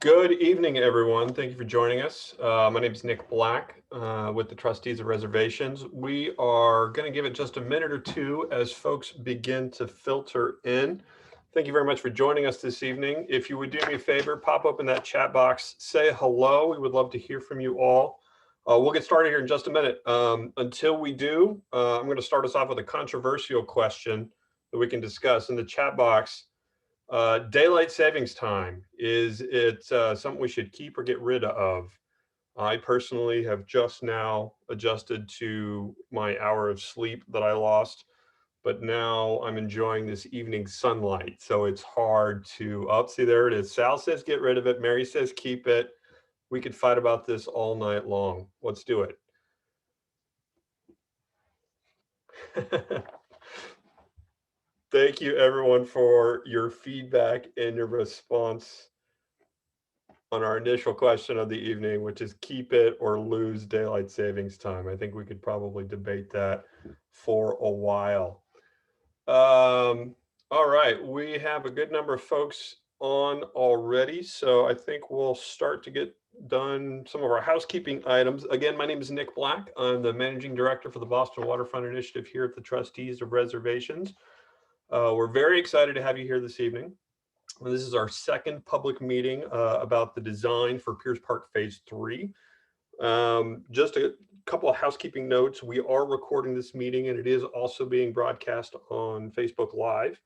Good evening, everyone. Thank you for joining us. My name is Nick Black with the Trustees of Reservations. We are going to give it just a minute or two as folks begin to filter in. Thank you very much for joining us this evening. If you would do me a favor, pop open that chat box, say hello. We would love to hear from you all. We'll get started here in just a minute. Until we do, I'm going to start us off with a controversial question that we can discuss in the chat box. Daylight savings time, is it something we should keep or get rid of? I personally have just now adjusted to my hour of sleep that I lost, but now I'm enjoying this evening sunlight. So it's hard to, see, there it is. Sal says get rid of it. Mary says keep it. We could fight about this all night long. Let's do it. Thank you, everyone, for your feedback and your response on our initial question of the evening, which is keep it or lose daylight savings time. I think we could probably debate that for a while. All right, we have a good number of folks on already, so I think we'll start to get done some of our housekeeping items. Again, my name is Nick Black. I'm the Managing Director for the Boston Waterfront Initiative here at the Trustees of Reservations. We're very excited to have you here this evening. This is our second public meeting about the design for Piers Park Phase 3. Just a couple of housekeeping notes. We are recording this meeting and it is also being broadcast on Facebook Live.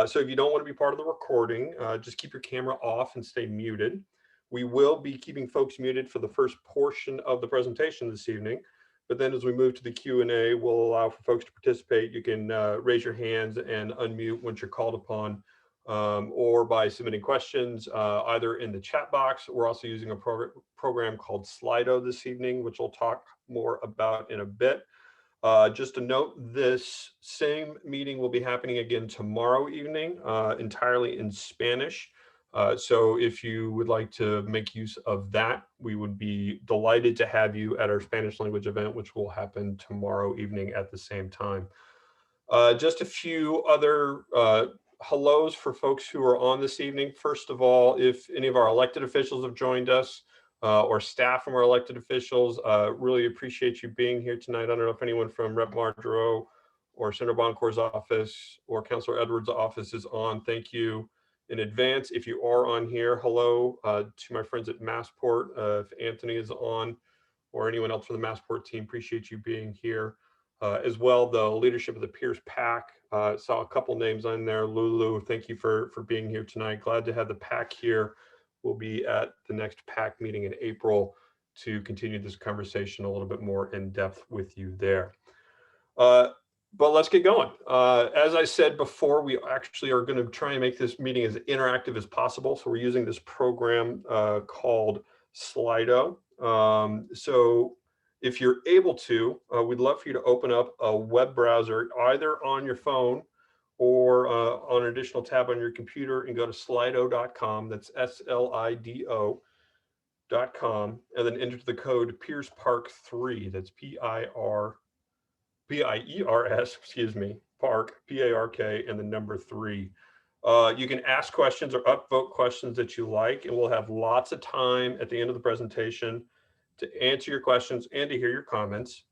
So if you don't want to be part of the recording, just keep your camera off and stay muted. We will be keeping folks muted for the first portion of the presentation this evening. But then as we move to the Q&A, we'll allow for folks to participate. You can raise your hands and unmute once you're called upon, or by submitting questions either in the chat box. We're also using a program called Slido this evening, which we'll talk more about in a bit. Just a note, this same meeting will be happening again tomorrow evening, entirely in Spanish. So if you would like to make use of that, we would be delighted to have you at our Spanish language event, which will happen tomorrow evening at the same time. Just a few other hellos for folks who are on this evening. First of all, if any of our elected officials have joined us or staff from our elected officials, really appreciate you being here tonight. I don't know if anyone from Rep. Margero or Senator Boncor's office or Councilor Edwards' office is on. Thank you in advance. If you are on here, hello to my friends at Massport. If Anthony is on or anyone else from the Massport team, appreciate you being here. As well, the leadership of the Piers PAC, saw a couple names on there. Lulu, thank you for being here tonight. Glad to have the PAC here. We'll be at the next PAC meeting in April to continue this conversation a little bit more in depth with you there. But let's get going. As I said before, we actually are going to try and make this meeting as interactive as possible. So we're using this program called Slido. So if you're able to, we'd love for you to open up a web browser either on your phone or on an additional tab on your computer and go to slido.com. That's SLIDO.com, and then enter the code Piers Park 3. That's P-I-E-R-S, excuse me, Park, P-A-R-K, and the number 3. You can ask questions or upvote questions that you like, and we'll have lots of time at the end of the presentation to answer your questions and to hear your comments.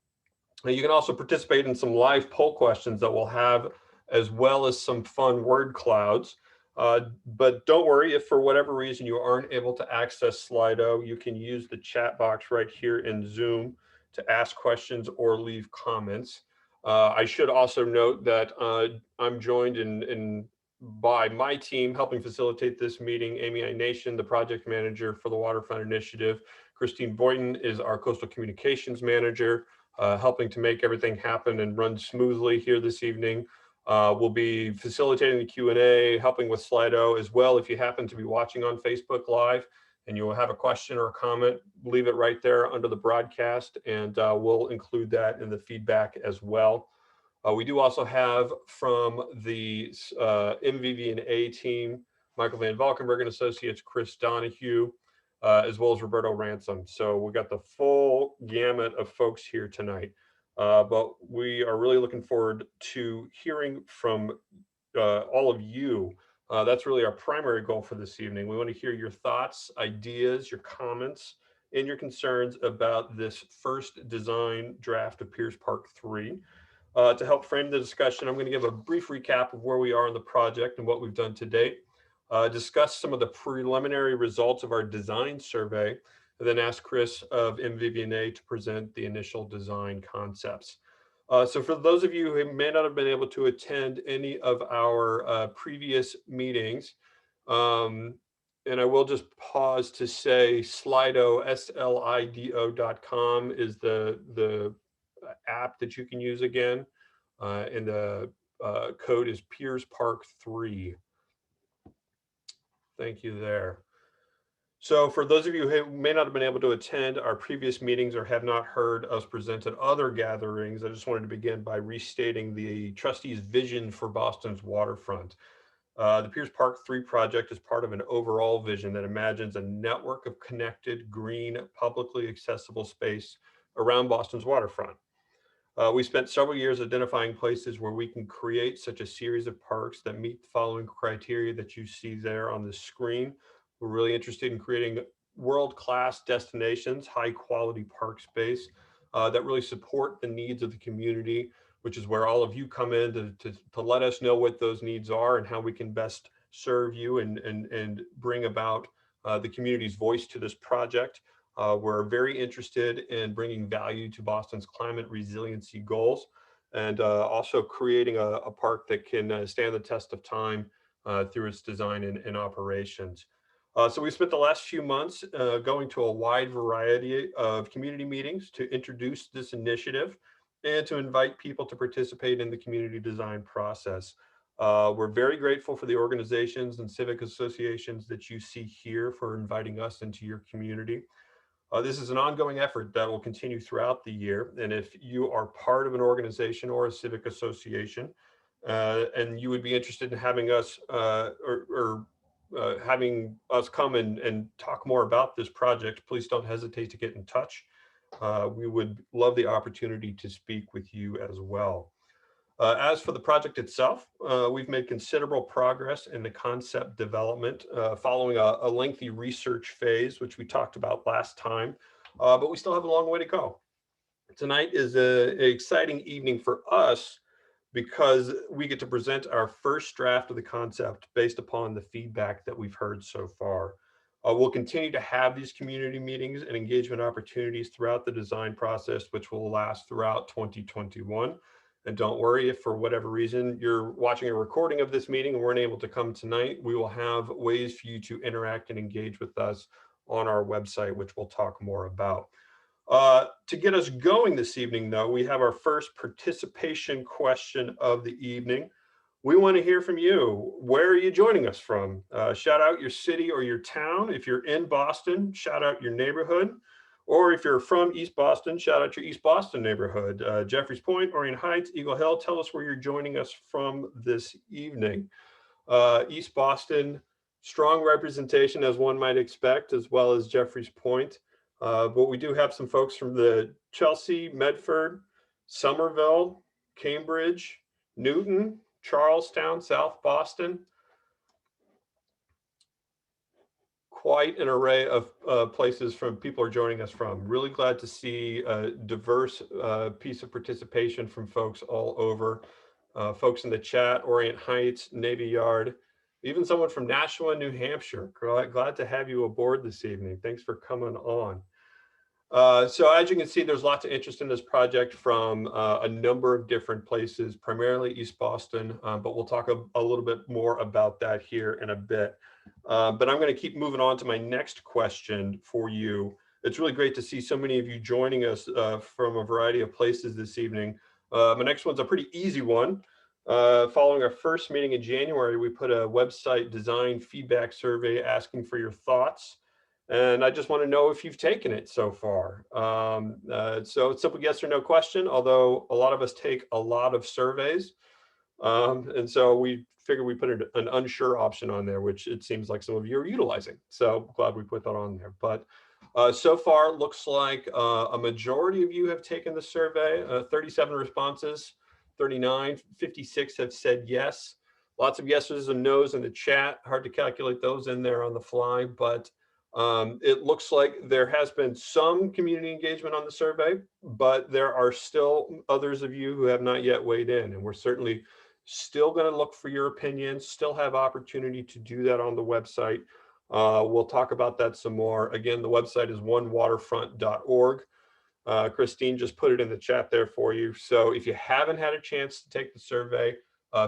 And you can also participate in some live poll questions that we'll have, as well as some fun word clouds. But don't worry, if for whatever reason you aren't able to access Slido, you can use the chat box right here in Zoom to ask questions or leave comments. I should also note that I'm joined by my team helping facilitate this meeting, Amy Nation, the project manager for the Waterfront Initiative. Christine Boynton is our coastal communications manager, helping to make everything happen and run smoothly here this evening. We'll be facilitating the Q&A, helping with Slido as well. If you happen to be watching on Facebook Live and you will have a question or a comment, leave it right there under the broadcast, and we'll include that in the feedback as well. We do also have from the MVVA team, Michael Van Valkenburgh Associates, Chris Donahue, as well as Roberto Ransom. So we got the full gamut of folks here tonight. But we are really looking forward to hearing from all of you That's really our primary goal for this evening. We want to hear your thoughts, ideas, your comments, and your concerns about this first design draft of Piers Park III. To help frame the discussion, I'm going to give a brief recap of where we are in the project and what we've done to date, discuss some of the preliminary results of our design survey, and then ask Chris of MVVA to present the initial design concepts. So for those of you who may not have been able to attend any of our previous meetings, um, and I will just pause to say Slido, slido.com is the app that you can use again. And the code is Piers Park III. Thank you there. So for those of you who may not have been able to attend our previous meetings or have not heard us present at other gatherings, I just wanted to begin by restating the trustees' vision for Boston's waterfront. The Piers Park III project is part of an overall vision that imagines a network of connected, green, publicly accessible space around Boston's waterfront. We spent several years identifying places where we can create such a series of parks that meet the following criteria that you see there on the screen. We're really interested in creating world-class destinations, high-quality park space that really support the needs of the community, which is where all of you come in to let us know what those needs are and how we can best serve you and bring about the community's voice to this project. We're very interested in bringing value to Boston's climate resiliency goals and also creating a park that can stand the test of time through its design and operations. So we spent the last few months going to a wide variety of community meetings to introduce this initiative and to invite people to participate in the community design process. We're very grateful for the organizations and civic associations that you see here for inviting us into your community. This is an ongoing effort that will continue throughout the year. And if you are part of an organization or a civic association, and you would be interested in having us having us come and talk more about this project, please don't hesitate to get in touch. We would love the opportunity to speak with you as well. As for the project itself, we've made considerable progress in the concept development following a lengthy research phase, which we talked about last time, but we still have a long way to go. Tonight is an exciting evening for us because we get to present our first draft of the concept based upon the feedback that we've heard so far. We'll continue to have these community meetings and engagement opportunities throughout the design process, which will last throughout 2021. And don't worry if for whatever reason you're watching a recording of this meeting and weren't able to come tonight, we will have ways for you to interact and engage with us on our website, which we'll talk more about. To get us going this evening, though, we have our first participation question of the evening. We want to hear from you. Where are you joining us from? Shout out your city or your town. If you're in Boston, shout out your neighborhood. Or if you're from East Boston, shout out your East Boston neighborhood. Jeffries Point, Orient Heights, Eagle Hill, tell us where you're joining us from this evening. East Boston, strong representation as one might expect, as well as Jeffries Point. But we do have some folks from the Chelsea, Medford, Somerville, Cambridge, Newton, Charlestown, South Boston. Quite an array of places from people are joining us from. Really glad to see a diverse piece of participation from folks all over. Folks in the chat, Orient Heights, Navy Yard, even someone from Nashua, New Hampshire. Glad to have you aboard this evening. Thanks for coming on. So as you can see, there's lots of interest in this project from a number of different places, primarily East Boston, but we'll talk a little bit more about that here in a bit. But I'm going to keep moving on to my next question for you. It's really great to see so many of you joining us from a variety of places this evening. My next one's a pretty easy one. Following our first meeting in January, we put a website design feedback survey asking for your thoughts. And I just want to know if you've taken it so far. So it's a simple yes or no question, although a lot of us take a lot of surveys. And so we figured we put an unsure option on there, which it seems like some of you are utilizing. So glad we put that on there. But so far, it looks like a majority of you have taken the survey, 37 responses, 39, 56 have said yes. Lots of yeses and nos in the chat. Hard to calculate those in there on the fly, but it looks like there has been some community engagement on the survey, but there are still others of you who have not yet weighed in, and we're certainly still going to look for your opinions, still have opportunity to do that on the website. We'll talk about that some more. Again, the website is onewaterfront.org. Christine just put it in the chat there for you. So if you haven't had a chance to take the survey,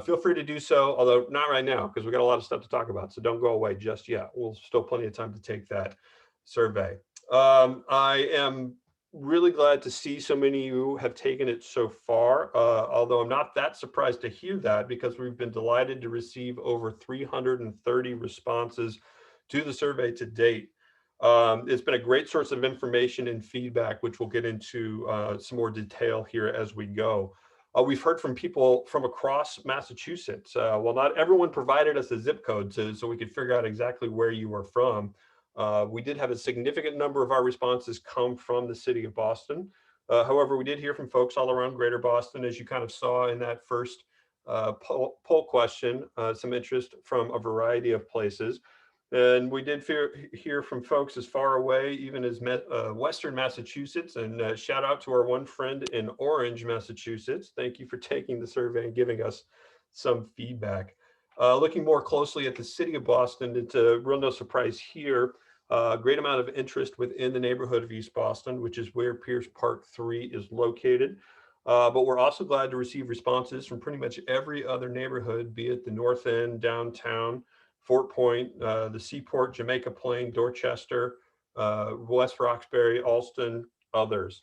feel free to do so, although not right now, because we got a lot of stuff to talk about. So don't go away just yet. We'll still plenty of time to take that survey. I am really glad to see so many of you have taken it so far, although I'm not that surprised to hear that, because we've been delighted to receive over 330 responses to the survey to date. It's been a great source of information and feedback, which we'll get into some more detail here as we go. We've heard from people from across Massachusetts. Well, not everyone provided us a zip code so we could figure out exactly where you were from. We did have a significant number of our responses come from the city of Boston. However, we did hear from folks all around greater Boston, as you kind of saw in that first poll question, some interest from a variety of places. And we did hear from folks as far away, even as Western Massachusetts, and shout out to our one friend in Orange, Massachusetts. Thank you for taking the survey and giving us some feedback. Looking more closely at the city of Boston, it's a real no surprise here. A great amount of interest within the neighborhood of East Boston, which is where Piers Park III is located. But we're also glad to receive responses from pretty much every other neighborhood, be it the North End, downtown, Fort Point, the Seaport, Jamaica Plain, Dorchester, West Roxbury, Alston, others.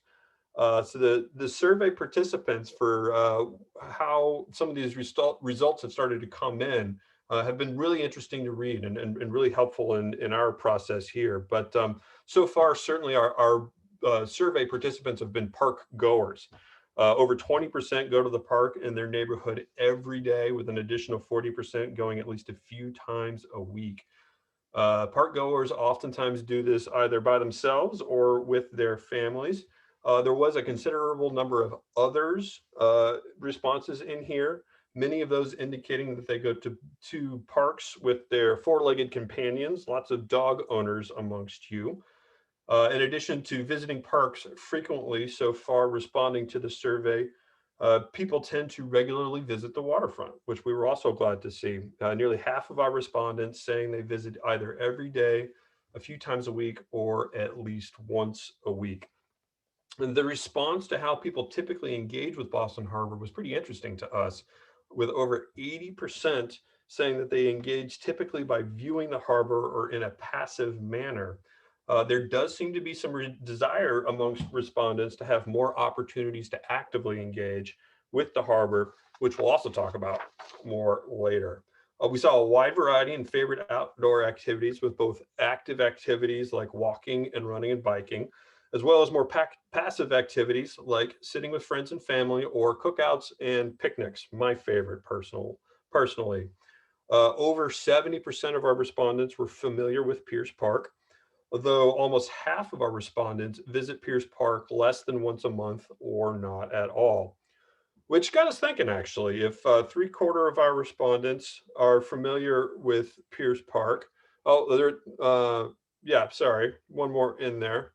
So the survey participants for how some of these results have started to come in have been really interesting to read and really helpful in our process here. But so far, certainly our survey participants have been park goers. Over 20% go to the park in their neighborhood every day, with an additional 40% going at least a few times a week. Park goers oftentimes do this either by themselves or with their families. There was a considerable number of others responses in here, many of those indicating that they go to parks with their four-legged companions, lots of dog owners amongst you. In addition to visiting parks frequently, so far responding to the survey, people tend to regularly visit the waterfront, which we were also glad to see. Nearly half of our respondents saying they visit either every day, a few times a week, or at least once a week. And the response to how people typically engage with Boston Harbor was pretty interesting to us, with over 80% saying that they engage typically by viewing the harbor or in a passive manner. There does seem to be some desire amongst respondents to have more opportunities to actively engage with the harbor, which we'll also talk about more later. We saw a wide variety in favorite outdoor activities, with both active activities like walking and running and biking, as well as more passive activities like sitting with friends and family or cookouts and picnics, my favorite personally. Over 70% of our respondents were familiar with Piers Park, although almost half of our respondents visit Piers Park less than once a month or not at all. Which got us thinking, actually, if 3/4 of our respondents are familiar with Piers Park. Yeah, sorry, one more in there.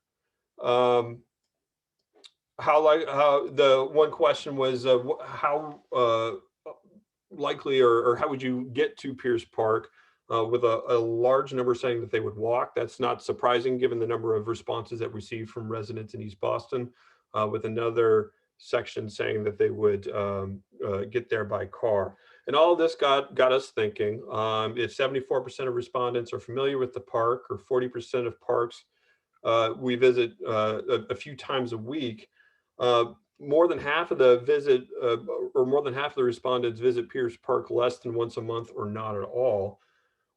How the one question was how likely or how would you get to Piers Park, with a large number saying that they would walk. That's not surprising given the number of responses that received from residents in East Boston, with another section saying that they would get there by car. And all of this got us thinking, if 74% of respondents are familiar with the park, or 40% of parks we visit a few times a week, more than half of the more than half of the respondents visit Piers Park less than once a month or not at all.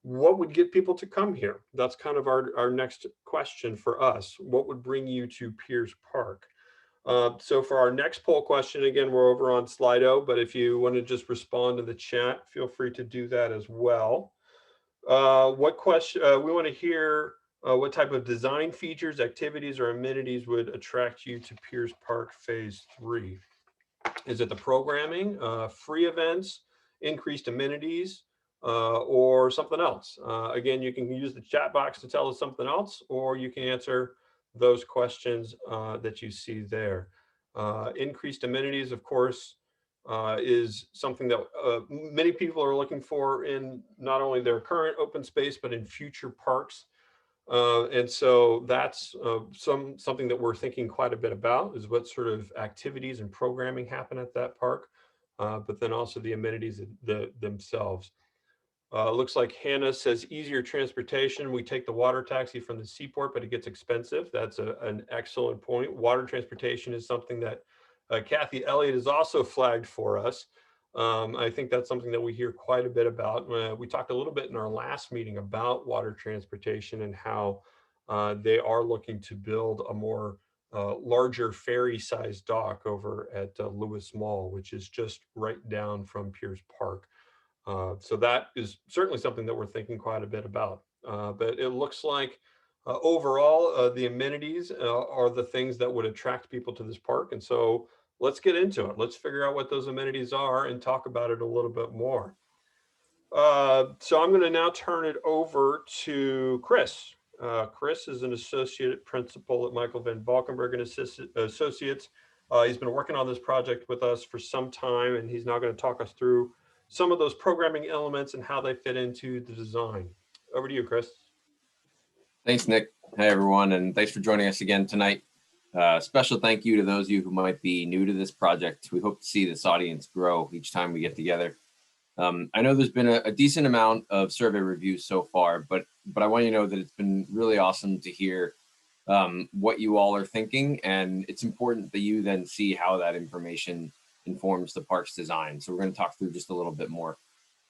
What would get people to come here? That's kind of our next question for us. What would bring you to Piers Park? So for our next poll question, again, we're over on Slido, but if you want to just respond in the chat, feel free to do that as well. What question, we want to hear what type of design features, activities, or amenities would attract you to Piers Park Phase 3? Is it the programming, free events, increased amenities, or something else. Again, you can use the chat box to tell us something else, or you can answer those questions that you see there. Increased amenities, of course, is something that many people are looking for in not only their current open space, but in future parks. And so that's something that we're thinking quite a bit about, is what sort of activities and programming happen at that park, but then also the amenities themselves. Looks like Hannah says easier transportation. We take the water taxi from the seaport, but it gets expensive. That's an excellent point. Water transportation is something that Kathy Elliott has also flagged for us. I think that's something that we hear quite a bit about. We talked a little bit in our last meeting about water transportation and how they are looking to build a more larger ferry-sized dock over at Lewis Mall, which is just right down from Piers Park. So that is certainly something that we're thinking quite a bit about. But it looks like overall, the amenities are the things that would attract people to this park. And so let's get into it. Let's figure out what those amenities are and talk about it a little bit more. So I'm going to now turn it over to Chris. Chris is an associate principal at Michael Van Valkenburgh Associates. He's been working on this project with us for some time, and he's now going to talk us through some of those programming elements and how they fit into the design. Over to you, Chris. Thanks, Nick. Hey, everyone, and thanks for joining us again tonight. Special thank you to those of you who might be new to this project. We hope to see this audience grow each time we get together. I know there's been a decent amount of survey reviews so far, but I want you to know that it's been really awesome to hear what you all are thinking, and it's important that you then see how that information informs the park's design. So we're going to talk through just a little bit more.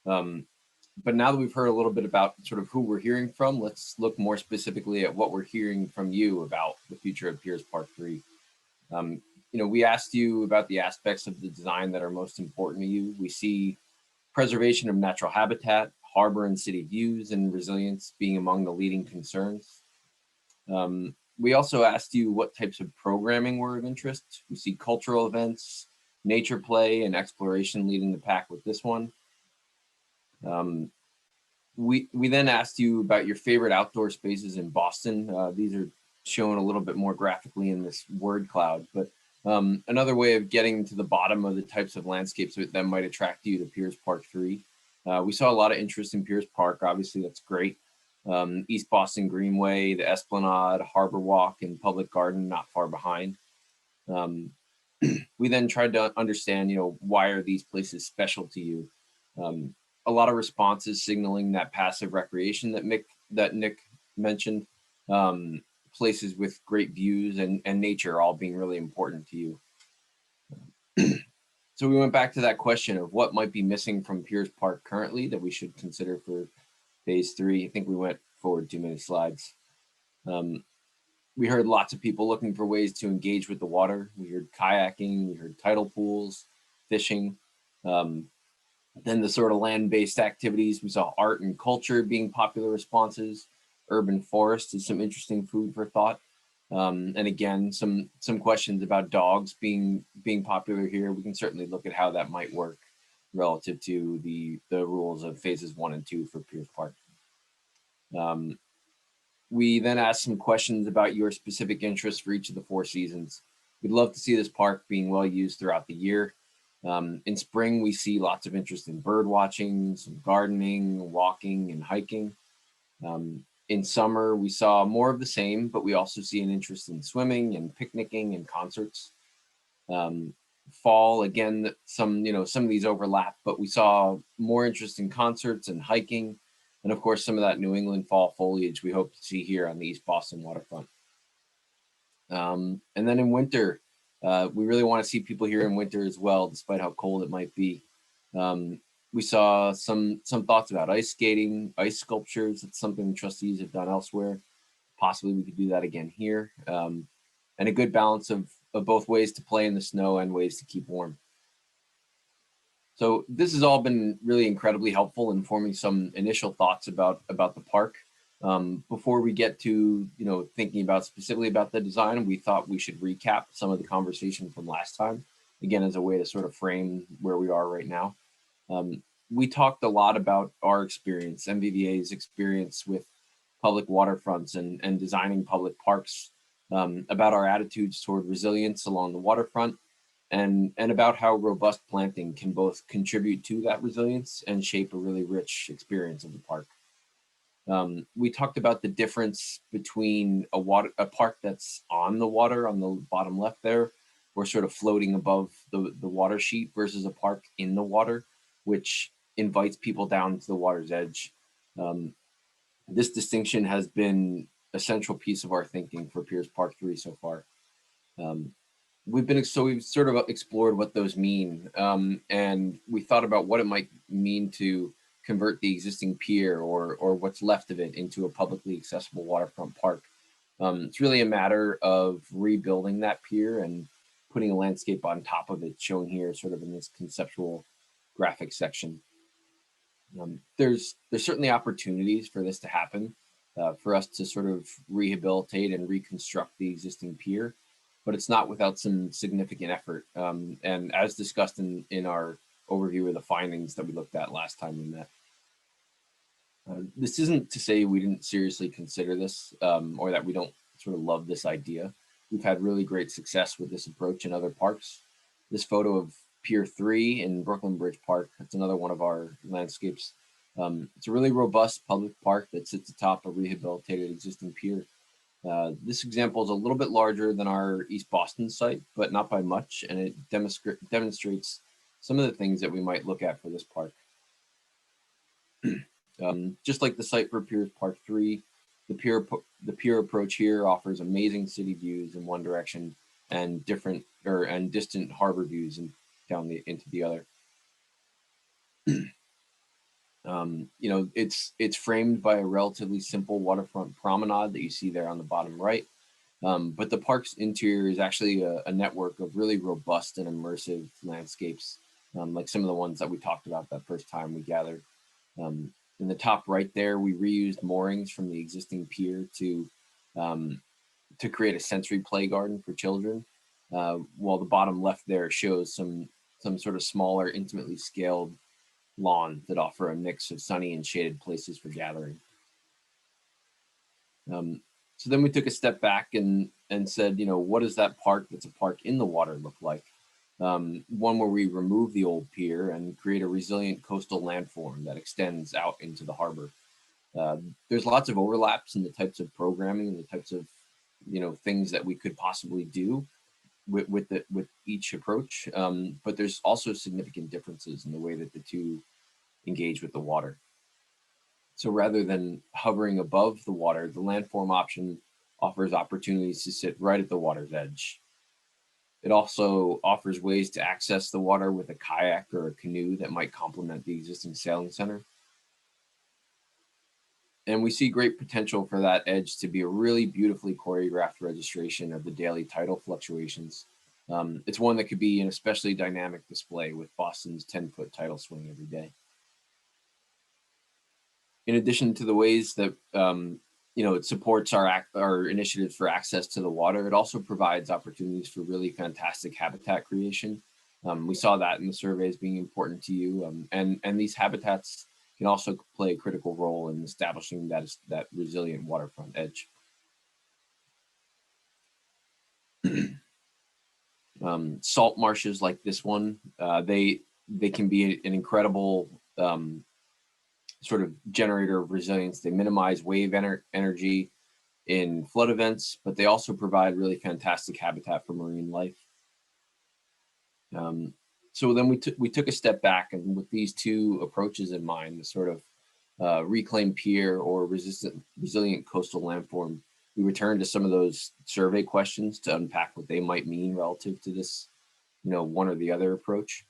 But now that we've heard a little bit about sort of who we're hearing from, let's look more specifically at what we're hearing from you about the future of Piers Park III. We asked you about the aspects of the design that are most important to you. We see preservation of natural habitat, harbor and city views, and resilience being among the leading concerns. We also asked you what types of programming were of interest. We see cultural events, nature play, and exploration leading the pack with this one. We then asked you about your favorite outdoor spaces in Boston. These are shown a little bit more graphically in this word cloud, but another way of getting to the bottom of the types of landscapes that might attract you to Piers Park III. We saw a lot of interest in Piers Park. Obviously, that's great. East Boston Greenway, the Esplanade, Harbor Walk, and Public Garden not far behind. We then tried to understand, why are these places special to you? A lot of responses signaling that passive recreation that Nick mentioned, places with great views and nature all being really important to you. So we went back to that question of what might be missing from Piers Park currently that we should consider for phase 3. I think we went forward too many slides. We heard lots of people looking for ways to engage with the water. We heard kayaking, we heard tidal pools, fishing. Then the sort of land-based activities, we saw art and culture being popular responses. Urban forest is some interesting food for thought. And again, some questions about dogs being popular here. We can certainly look at how that might work relative to the rules of phases 1 and 2 for Piers Park. We then asked some questions about your specific interests for each of the 4 seasons. We'd love to see this park being well used throughout the year. In spring, we see lots of interest in bird watching, some gardening, walking, and hiking. In summer, we saw more of the same, but we also see an interest in swimming and picnicking and concerts. Fall, again, some of these overlap, but we saw more interest in concerts and hiking, and of course, some of that New England fall foliage we hope to see here on the East Boston waterfront. And then in winter, we really want to see people here in winter as well, despite how cold it might be. We saw some thoughts about ice skating, ice sculptures. It's something the trustees have done elsewhere. Possibly we could do that again here. And a good balance of both ways to play in the snow and ways to keep warm. So this has all been really incredibly helpful in forming some initial thoughts about the park. Before we get to thinking specifically about the design, we thought we should recap some of the conversation from last time, again as a way to sort of frame where we are right now. we talked a lot about our experience, MVVA's experience with public waterfronts and designing public parks, about our attitudes toward resilience along the waterfront, and about how robust planting can both contribute to that resilience and shape a really rich experience of the park. We talked about the difference between a park that's on the water on the bottom left there, or sort of floating above the water sheet, versus a park in the water, which invites people down to the water's edge. This distinction has been a central piece of our thinking for Piers Park III so far. We've sort of explored what those mean, and we thought about what it might mean to convert the existing pier or what's left of it into a publicly accessible waterfront park. It's really a matter of rebuilding that pier and putting a landscape on top of it, shown here sort of in this conceptual graphic section. There's certainly opportunities for this to happen, for us to sort of rehabilitate and reconstruct the existing pier, but it's not without some significant effort. And as discussed in our overview of the findings that we looked at last time we met. This isn't to say we didn't seriously consider this, or that we don't sort of love this idea. We've had really great success with this approach in other parks. This photo of Pier 3 in Brooklyn Bridge Park, that's another one of our landscapes. It's a really robust public park that sits atop a rehabilitated existing pier. This example is a little bit larger than our East Boston site, but not by much, and it demonstrates some of the things that we might look at for this park. Just like the site for Piers Park III, the pier approach here offers amazing city views in one direction and distant harbor views into the other. It's framed by a relatively simple waterfront promenade that you see there on the bottom right. But the park's interior is actually a network of really robust and immersive landscapes, like some of the ones that we talked about that first time we gathered. In the top right there, we reused moorings from the existing pier to create a sensory play garden for children, while the bottom left there shows some sort of smaller, intimately scaled lawns that offer a mix of sunny and shaded places for gathering. So then we took a step back and said, what does that park that's a park in the water look like? One where we remove the old pier and create a resilient coastal landform that extends out into the harbor. There's lots of overlaps in the types of programming and the types of things that we could possibly do with each approach, but there's also significant differences in the way that the two engage with the water. So rather than hovering above the water, the landform option offers opportunities to sit right at the water's edge. It also offers ways to access the water with a kayak or a canoe that might complement the existing sailing center. And we see great potential for that edge to be a really beautifully choreographed registration of the daily tidal fluctuations. It's one that could be an especially dynamic display with Boston's 10-foot tidal swing every day. In addition to the ways that it supports our initiatives for access to the water, it also provides opportunities for really fantastic habitat creation. We saw that in the surveys being important to you, and these habitats can also play a critical role in establishing that resilient waterfront edge. Salt marshes like this one, they can be an incredible sort of generator of resilience. They minimize wave energy in flood events, but they also provide really fantastic habitat for marine life. So then we took a step back, and with these two approaches in mind, the sort of reclaimed pier or resilient coastal landform, we returned to some of those survey questions to unpack what they might mean relative to this, one or the other approach.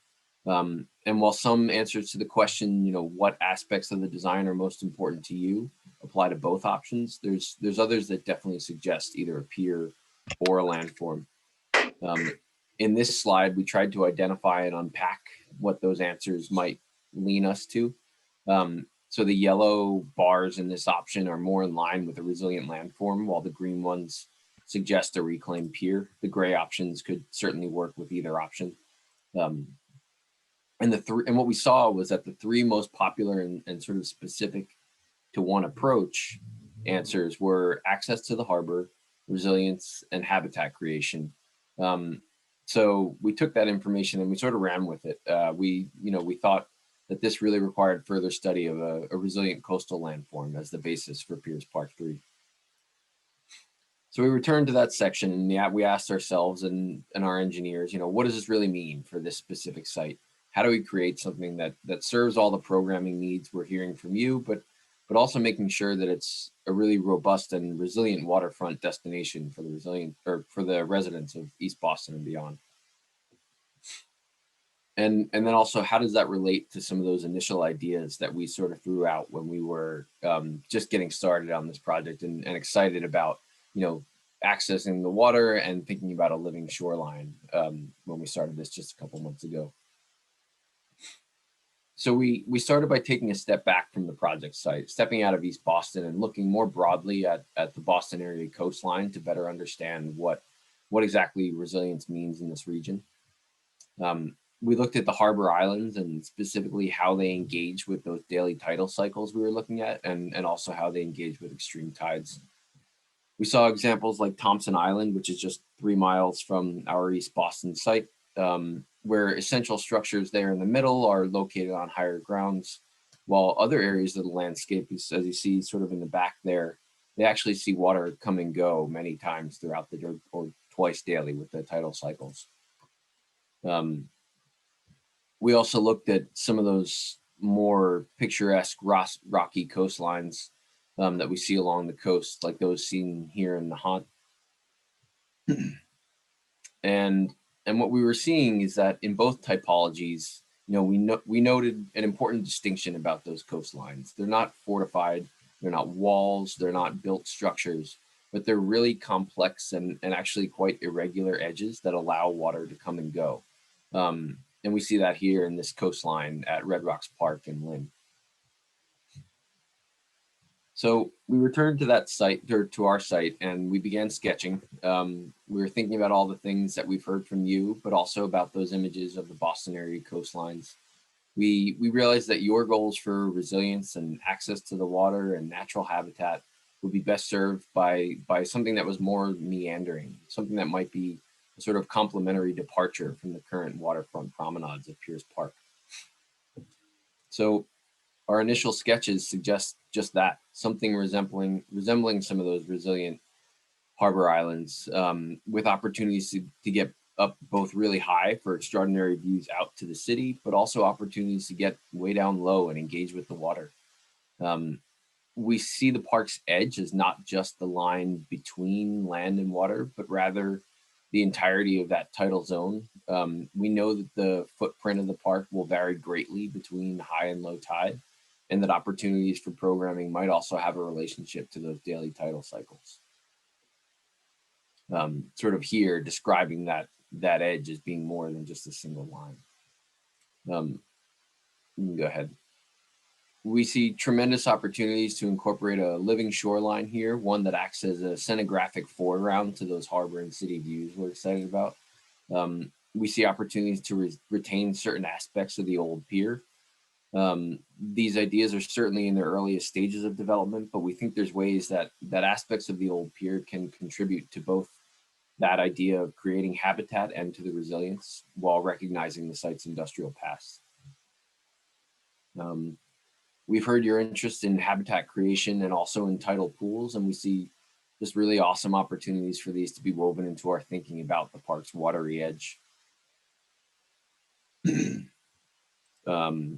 And while some answers to the question, what aspects of the design are most important to you apply to both options, there's others that definitely suggest either a pier or a landform. In this slide, we tried to identify and unpack what those answers might lean us to. So the yellow bars in this option are more in line with a resilient landform, while the green ones suggest a reclaimed pier. The gray options could certainly work with either option. And what we saw was that the three most popular and sort of specific to one approach answers were access to the harbor, resilience, and habitat creation. So we took that information and we sort of ran with it. We thought that this really required further study of a resilient coastal landform as the basis for Piers Park III. So we returned to that section and we asked ourselves and our engineers, what does this really mean for this specific site? How do we create something that serves all the programming needs we're hearing from you, but also making sure that it's a really robust and resilient waterfront destination for the residents of East Boston and beyond. And then also, how does that relate to some of those initial ideas that we sort of threw out when we were just getting started on this project and excited about, accessing the water and thinking about a living shoreline when we started this just a couple months ago. So we started by taking a step back from the project site, stepping out of East Boston and looking more broadly at the Boston area coastline to better understand what exactly resilience means in this region. We looked at the harbor islands and specifically how they engage with those daily tidal cycles we were looking at, and also how they engage with extreme tides. We saw examples like Thompson Island, which is just 3 miles from our East Boston site, where essential structures there in the middle are located on higher grounds, while other areas of the landscape, as you see sort of in the back there, they actually see water come and go many times throughout the day or twice daily with the tidal cycles. We also looked at some of those more picturesque rocky coastlines that we see along the coast, like those seen here in the Haunt. And what we were seeing is that in both typologies, we noted an important distinction about those coastlines. They're not fortified, they're not walls, they're not built structures, but they're really complex and actually quite irregular edges that allow water to come and go. And we see that here in this coastline at Red Rocks Park in Lynn. So we returned to that site, or to our site, and we began sketching. We were thinking about all the things that we've heard from you, but also about those images of the Boston area coastlines. We realized that your goals for resilience and access to the water and natural habitat would be best served by something that was more meandering, something that might be a sort of complementary departure from the current waterfront promenades of Piers Park. So our initial sketches suggest just that, something resembling some of those resilient harbor islands, with opportunities to get up both really high for extraordinary views out to the city, but also opportunities to get way down low and engage with the water. We see the park's edge as not just the line between land and water, but rather the entirety of that tidal zone. We know that the footprint of the park will vary greatly between high and low tide, and that opportunities for programming might also have a relationship to those daily tidal cycles. Sort of here describing that edge as being more than just a single line. You can go ahead. We see tremendous opportunities to incorporate a living shoreline here, one that acts as a scenographic foreground to those harbor and city views we're excited about. We see opportunities to retain certain aspects of the old pier. These ideas are certainly in their earliest stages of development, but we think there's ways that aspects of the old pier can contribute to both that idea of creating habitat and to the resilience while recognizing the site's industrial past. We've heard your interest in habitat creation and also in tidal pools, and we see just really awesome opportunities for these to be woven into our thinking about the park's watery edge.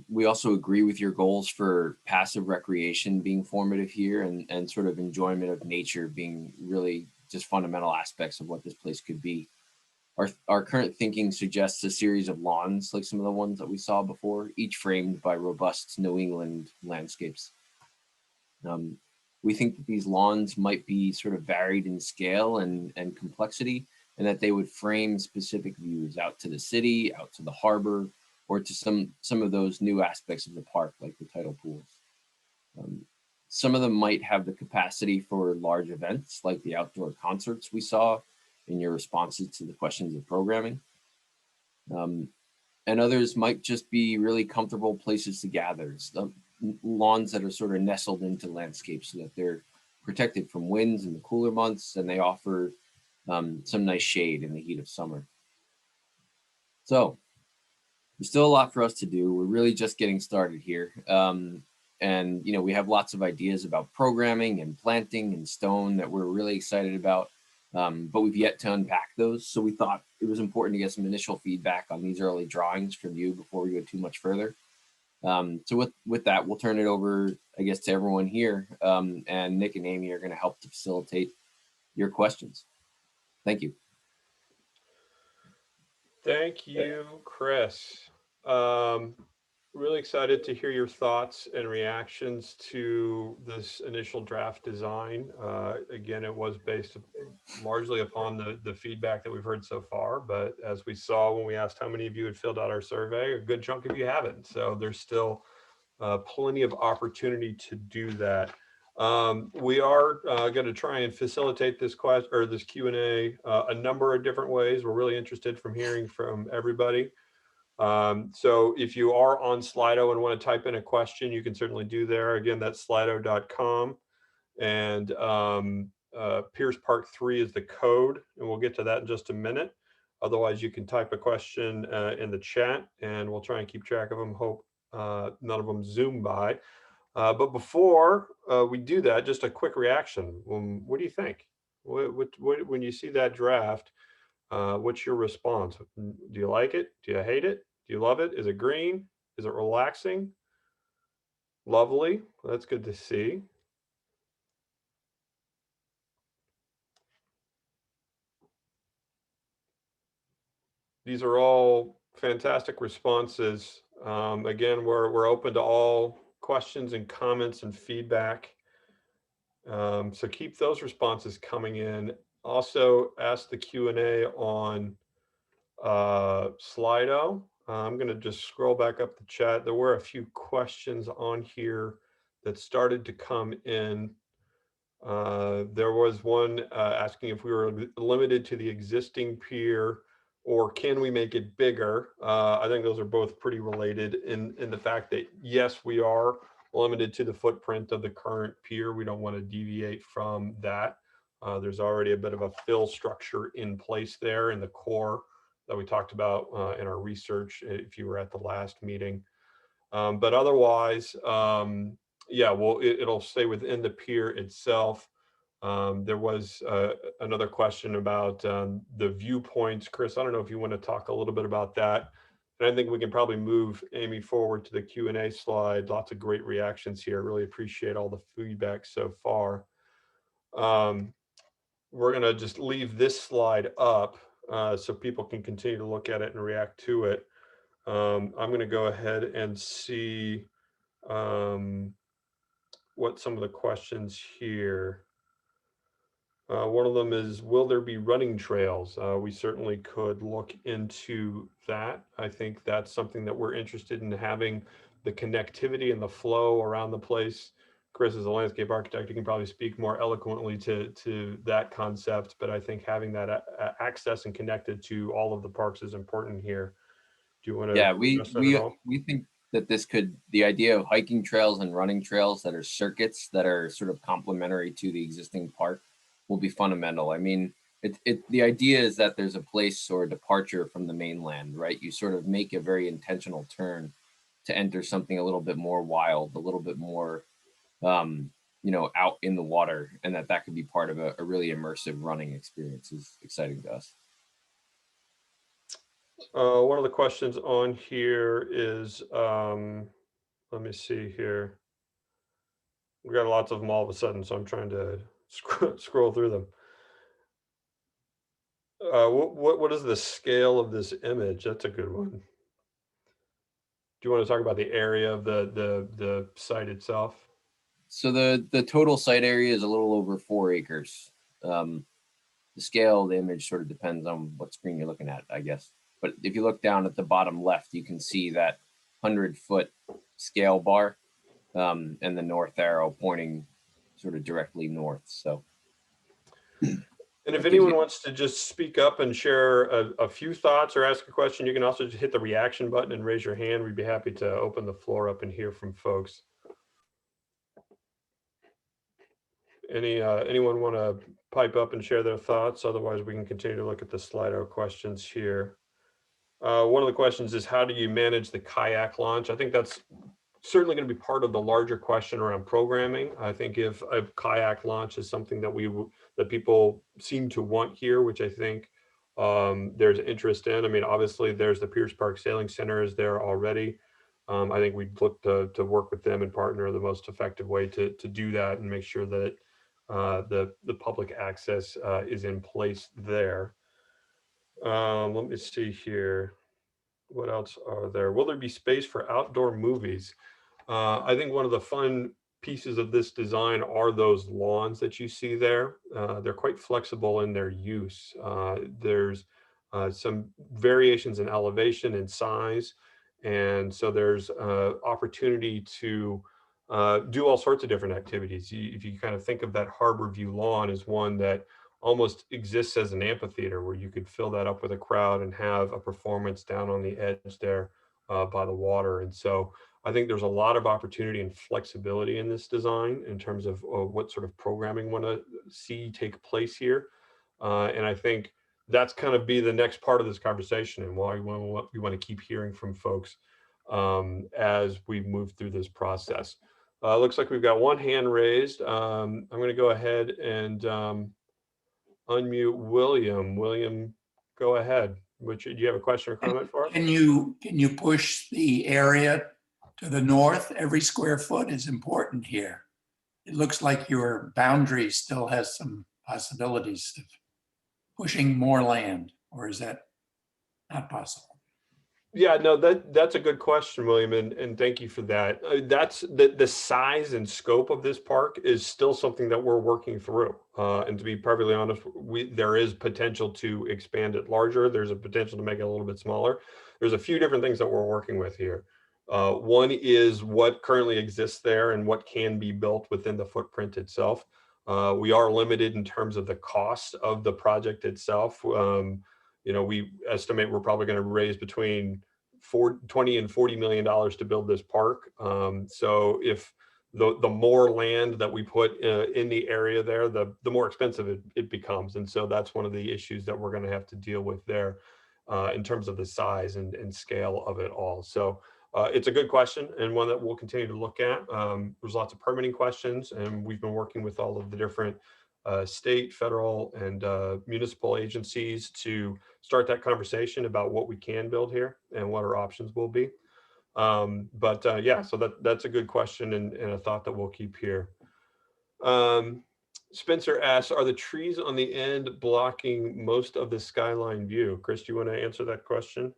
We also agree with your goals for passive recreation being formative here, and sort of enjoyment of nature being really just fundamental aspects of what this place could be. Our current thinking suggests a series of lawns like some of the ones that we saw before, each framed by robust New England landscapes. We think that these lawns might be sort of varied in scale and complexity, and that they would frame specific views out to the city, out to the harbor, or to some of those new aspects of the park, like the tidal pools. Some of them might have the capacity for large events, like the outdoor concerts we saw in your responses to the questions of programming. And others might just be really comfortable places to gather. Lawns that are sort of nestled into landscapes so that they're protected from winds in the cooler months, and they offer some nice shade in the heat of summer. So there's still a lot for us to do. We're really just getting started here. And we have lots of ideas about programming and planting and stone that we're really excited about, but we've yet to unpack those. So we thought it was important to get some initial feedback on these early drawings from you before we go too much further. So with that, we'll turn it over, I guess, to everyone here. And Nick and Amy are going to help to facilitate your questions. Thank you. Thank you, Chris. Really excited to hear your thoughts and reactions to this initial draft design. Again, it was based largely upon the feedback that we've heard so far, but as we saw when we asked how many of you had filled out our survey, a good chunk of you haven't. So there's still plenty of opportunity to do that. We are going to try and facilitate this question or this Q&A a number of different ways. We're really interested from hearing from everybody. So if you are on Slido and want to type in a question, you can certainly do there. Again, that's slido.com, and Piers Park III is the code, and we'll get to that in just a minute. Otherwise, you can type a question in the chat, and we'll try and keep track of them. Hope none of them zoom by. But before we do that, just a quick reaction. What do you think? When you see that draft, what's your response? Do you like it? Do you hate it? Do you love it? Is it green? Is it relaxing? Lovely. Well, that's good to see. These are all fantastic responses. Again, we're open to all questions and comments and feedback. So keep those responses coming in. Also, ask the Q&A on Slido. I'm going to just scroll back up the chat. There were a few questions on here that started to come in. There was one asking if we were limited to the existing pier or can we make it bigger? I think those are both pretty related in the fact that, yes, we are limited to the footprint of the current pier. We don't want to deviate from that. There's already a bit of a fill structure in place there in the core that we talked about in our research if you were at the last meeting. But otherwise, yeah, well, it'll stay within the pier itself. There was another question about the viewpoints. Chris, I don't know if you want to talk a little bit about that. And I think we can probably move Amy forward to the Q&A slide. Lots of great reactions here. Really appreciate all the feedback so far. We're going to just leave this slide up so people can continue to look at it and react to it. I'm going to go ahead and see what some of the questions here. One of them is, will there be running trails? We certainly could look into that. I think that's something that we're interested in, having the connectivity and the flow around the place. Chris is a landscape architect. He can probably speak more eloquently to that concept, but I think having that access and connected to all of the parks is important here. Do you want to? Yeah, we think that the idea of hiking trails and running trails that are circuits that are sort of complementary to the existing park will be fundamental. I mean, the idea is that there's a place or a departure from the mainland, right? You sort of make a very intentional turn to enter something a little bit more wild, a little bit more, out in the water, and that could be part of a really immersive running experience is exciting to us. One of the questions on here is, let me see here. We got lots of them all of a sudden, so I'm trying to scroll through them. What is the scale of this image? That's a good one. Do you want to talk about the area of the site itself? So the total site area is a little over 4 acres. The scale of the image sort of depends on what screen you're looking at, I guess. But if you look down at the bottom left, you can see that 100-foot scale bar and the north arrow pointing sort of directly north. So And if That gives anyone you- wants to just speak up and share a few thoughts or ask a question, you can also just hit the reaction button and raise your hand. We'd be happy to open the floor up and hear from folks. Anyone want to pipe up and share their thoughts? Otherwise, we can continue to look at the Slido questions here. One of the questions is, how do you manage the kayak launch? I think that's certainly going to be part of the larger question around programming. I think if a kayak launch is something that people seem to want here, which I think there's interest in. I mean, obviously there's the Piers Park Sailing Center is there already. I think we'd look to work with them and partner the most effective way to do that and make sure that the public access is in place there. Let me see here. What else are there? Will there be space for outdoor movies? I think one of the fun pieces of this design are those lawns that you see there. They're quite flexible in their use. There's some variations in elevation and size. And so there's opportunity to do all sorts of different activities. If you kind of think of that Harbor View lawn as one that almost exists as an amphitheater where you could fill that up with a crowd and have a performance down on the edge there by the water. And so I think there's a lot of opportunity and flexibility in this design in terms of what sort of programming want to see take place here. And I think that's kind of be the next part of this conversation and why we want to keep hearing from folks as we move through this process. Looks like we've got one hand raised. I'm going to go ahead and unmute William. William, go ahead. Do you have a question or comment for us? Can you push the area to the north? Every square foot is important here. It looks like your boundary still has some possibilities of pushing more land, or is that not possible? Yeah, no, that's a good question, William, and thank you for that. That's the size and scope of this park is still something that we're working through. And to be perfectly honest, there is potential to expand it larger. There's a potential to make it a little bit smaller. There's a few different things that we're working with here. One is what currently exists there and what can be built within the footprint itself. We are limited in terms of the cost of the project itself. We estimate we're probably going to raise between $20 and $40 million to build this park. So if the more land that we put in the area there, the more expensive it becomes. And so that's one of the issues that we're going to have to deal with there in terms of the size and scale of it all. So it's a good question and one that we'll continue to look at. There's lots of permitting questions, and we've been working with all of the different state, federal, and municipal agencies to start that conversation about what we can build here and what our options will be. Yeah, so that's a good question and a thought that we'll keep here. Spencer asks, are the trees on the end blocking most of the skyline view? Chris, do you want to answer that question?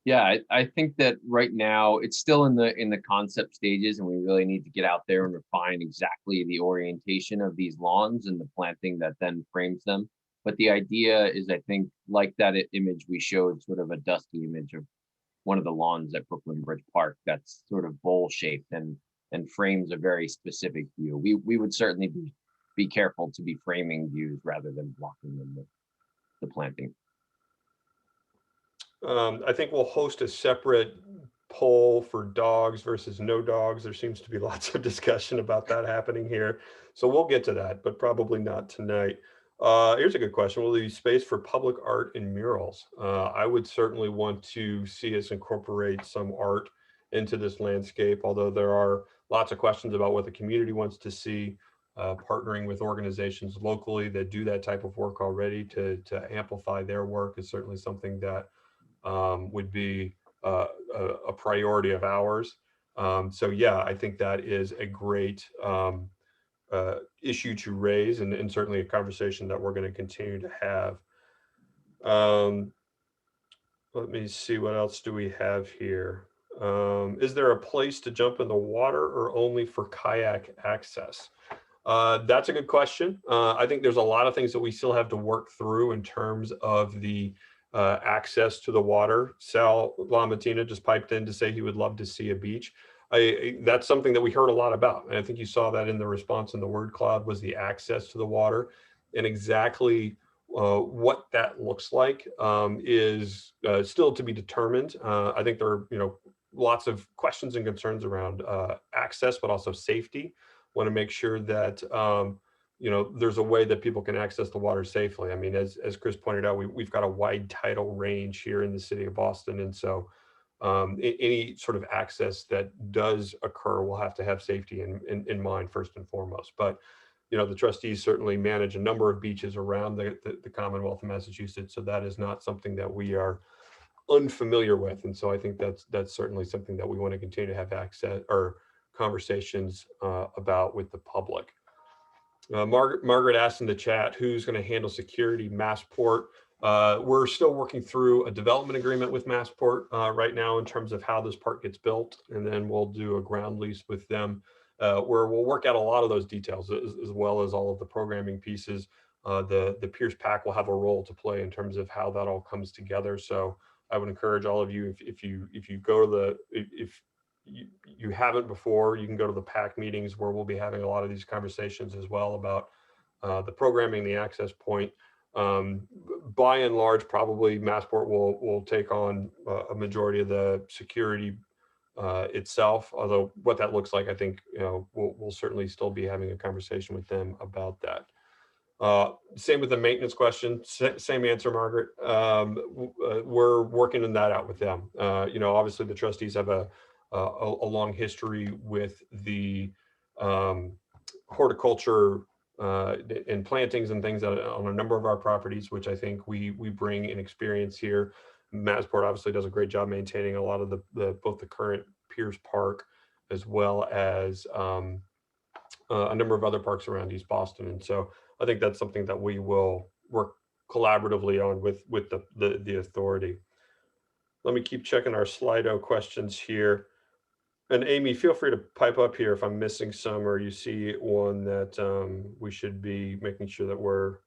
Yeah, I think that right now it's still in the concept stages, and we really need to get out there and refine exactly the orientation of these lawns and the planting that then frames them. But the idea is, I think, like that image we showed, sort of a dusty image of one of the lawns at Brooklyn Bridge Park that's sort of bowl shaped and frames a very specific view. We would certainly be careful to be framing views rather than blocking them with the planting. I think we'll host a separate poll for dogs versus no dogs. There seems to be lots of discussion about that happening here. So we'll get to that, but probably not tonight. Here's a good question. Will there be space for public art and murals? I would certainly want to see us incorporate some art into this landscape, although there are lots of questions about what the community wants to see. Partnering with organizations locally that do that type of work already to amplify their work is certainly something that would be a priority of ours. So yeah, I think that is a great issue to raise and certainly a conversation that we're going to continue to have. Let me see, what else do we have here? Is there a place to jump in the water or only for kayak access? That's a good question. I think there's a lot of things that we still have to work through in terms of the access to the water. Sal Lamatina just piped in to say he would love to see a beach. That's something that we heard a lot about. And I think you saw that in the response in the word cloud was the access to the water and exactly what that looks like is still to be determined. I think there are, lots of questions and concerns around access, but also safety. Want to make sure that there's a way that people can access the water safely. I mean, as Chris pointed out, we've got a wide tidal range here in the city of Boston, and so any sort of access that does occur will have to have safety in mind first and foremost. But the trustees certainly manage a number of beaches around the Commonwealth of Massachusetts, so that is not something that we are unfamiliar with. And so I think that's certainly something that we want to continue to have access or conversations about with the public. Margaret asked in the chat, who's going to handle security Massport? We're still working through a development agreement with Massport right now in terms of how this park gets built, and then we'll do a ground lease with them where we'll work out a lot of those details as well as all of the programming pieces. The Piers Pack will have a role to play in terms of how that all comes together. So I would encourage all of you, if you go to if you haven't before, you can go to the PAC meetings where we'll be having a lot of these conversations as well about the programming, the access point. By and large, probably Massport will take on a majority of the security itself. Although what that looks like, I think we'll certainly still be having a conversation with them about that. Same with the maintenance question. Same answer, Margaret. We're working on that out with them. Obviously the trustees have a long history with the horticulture and plantings and things on a number of our properties, which I think we bring in experience here. Massport obviously does a great job maintaining a lot of both the current Piers Park as well as a number of other parks around East Boston. And so I think that's something that we will work collaboratively on with the authority. Let me keep checking our Slido questions here. And Amy, feel free to pipe up here if I'm missing some or you see one that we should be making sure that we're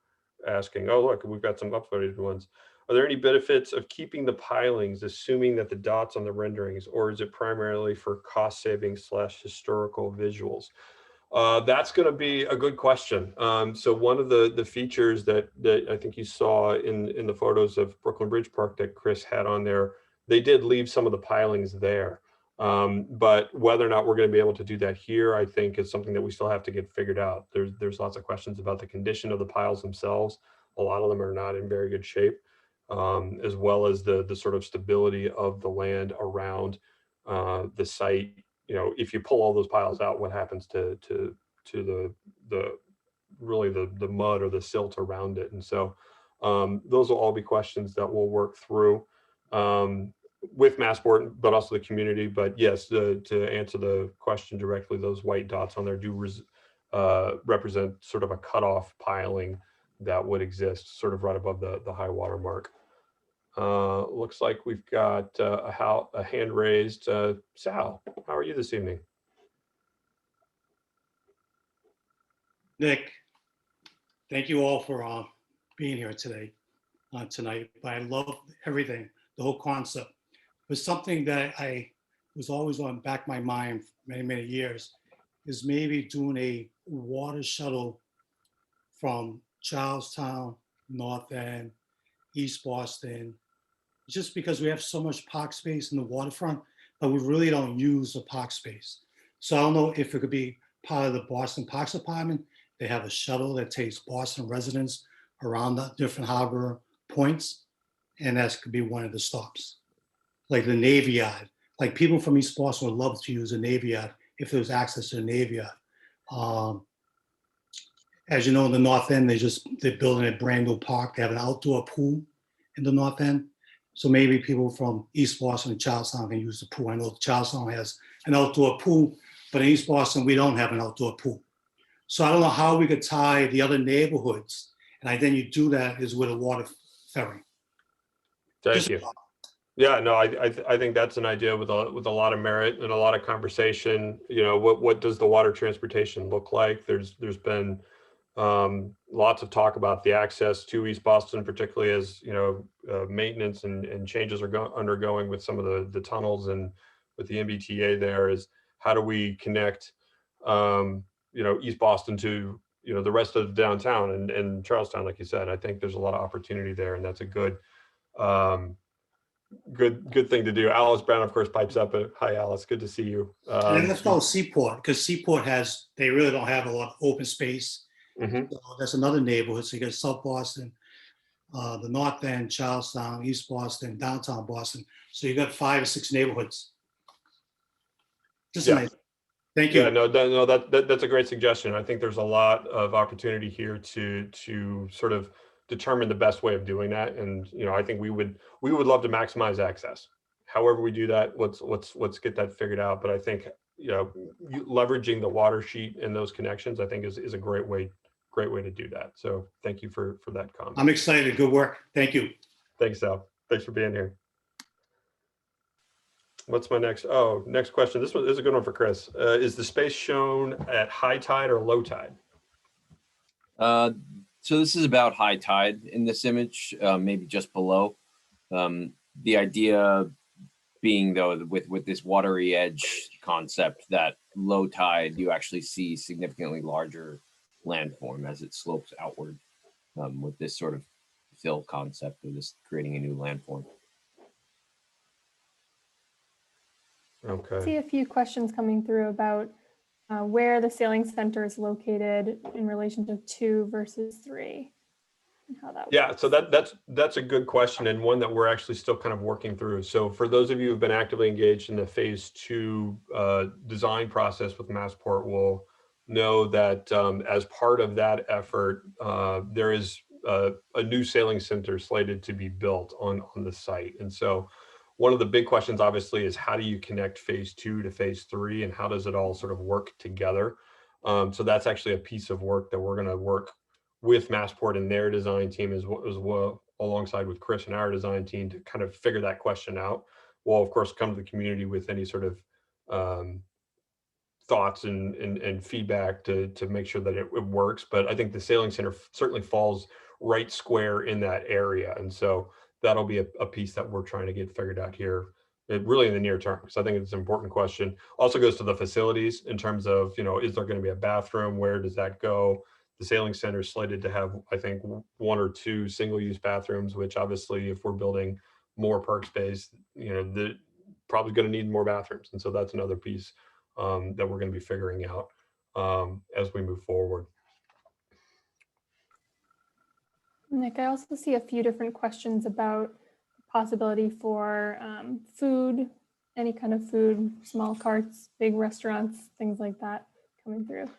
asking. Oh, look, we've got some upvoted ones. Are there any benefits of keeping the pilings, assuming that the dots on the renderings, or is it primarily for cost saving / historical visuals? That's going to be a good question. So one of the features that I think you saw in the photos of Brooklyn Bridge Park that Chris had on there, they did leave some of the pilings there. But whether or not we're going to be able to do that here, I think is something that we still have to get figured out. There's lots of questions about the condition of the piles themselves. A lot of them are not in very good shape, as well as the sort of stability of the land around the site. If you pull all those piles out, what happens to the really the mud or the silt around it? And so those will all be questions that we'll work through with Massport, but also the community. But yes, to answer the question directly, those white dots on there do represent sort of a cutoff piling that would exist sort of right above the high water mark. Looks like we've got a hand raised. Sal, how are you this evening? Nick, thank you all for being here tonight. But I love everything, the whole concept. It was something that I was always on back of my mind for many, many years, is maybe doing a water shuttle from Charlestown, North End, East Boston, just because we have so much park space in the waterfront, but we really don't use the park space. So I don't know if it could be part of the Boston Parks Department. They have a shuttle that takes Boston residents around the different harbor points, and that could be one of the stops. Like the Navy Yard, like people from East Boston would love to use the Navy Yard if there was access to the Navy Yard. As you know, in the North End, they're building a brand new park. They have an outdoor pool in the North End. So maybe people from East Boston and Charlestown can use the pool. I know Charlestown has an outdoor pool, but in East Boston, we don't have an outdoor pool. So I don't know how we could tie the other neighborhoods. And then you do that is with a water ferry. Thank you. Yeah, no, I think that's an idea with a lot of merit and a lot of conversation. What does the water transportation look like? There's been lots of talk about the access to East Boston, particularly as maintenance and changes are undergoing with some of the tunnels and with the MBTA. There is how do we connect East Boston to you know, the rest of downtown and Charlestown, like you said. I think there's a lot of opportunity there, and that's a good good thing to do. Alice Brown, of course, pipes up. Hi, Alice. Good to see you. And then let's go Seaport, because Seaport they really don't have a lot of open space. Mhm. So that's another neighborhood. So you got South Boston, the North End, Charlestown, East Boston, downtown Boston. So you got 5 or 6 neighborhoods. Just Yeah. nice. Thank you. Yeah, no, that's a great suggestion. I think there's a lot of opportunity here to sort of determine the best way of doing that. And, you know, I think we would love to maximize access. However we do that, let's get that figured out. But I think, you know, leveraging the water sheet and those connections, I think is a great way to do that. So thank you for that comment. I'm excited. Good work. Thank you. Thanks, Al. Thanks for being here. What's my next? Oh, next question. This one is a good one for Chris. Is the space shown at high tide or low tide? So this is about high tide in this image, maybe just below. The idea being, though, with this watery edge concept, that low tide, you actually see significantly larger landform as it slopes outward, with this sort of fill concept of just creating a new landform. Okay. See a few questions coming through about where the sailing center is located in relation to 2 versus 3 and how that Yeah, works. so that's a good question, and one that we're actually still kind of working through. So for those of you who've been actively engaged in the phase 2 design process with Massport will know that as part of that effort, there is a new sailing center slated to be built on the site. And so one of the big questions obviously is, how do you connect phase 2 to phase 3, and how does it all sort of work together? So that's actually a piece of work that we're going to work with Massport and their design team as well, alongside with Chris and our design team, to kind of figure that question out. We'll of course come to the community with any sort of thoughts and feedback to make sure that it works. But I think the sailing center certainly falls right square in that area, and so that'll be a piece that we're trying to get figured out here, really in the near term, because I think it's an important question. Also goes to the facilities in terms of, you know, is there going to be a bathroom? Where does that go? The sailing center is slated to have, I think, 1 or 2 single-use bathrooms, which obviously, if we're building more park space, you know, the probably going to need more bathrooms, and so that's another piece that we're going to be figuring out as we move forward. Nick, I also see a few different questions about the possibility for food, any kind of food, small carts, big restaurants, things like that coming through.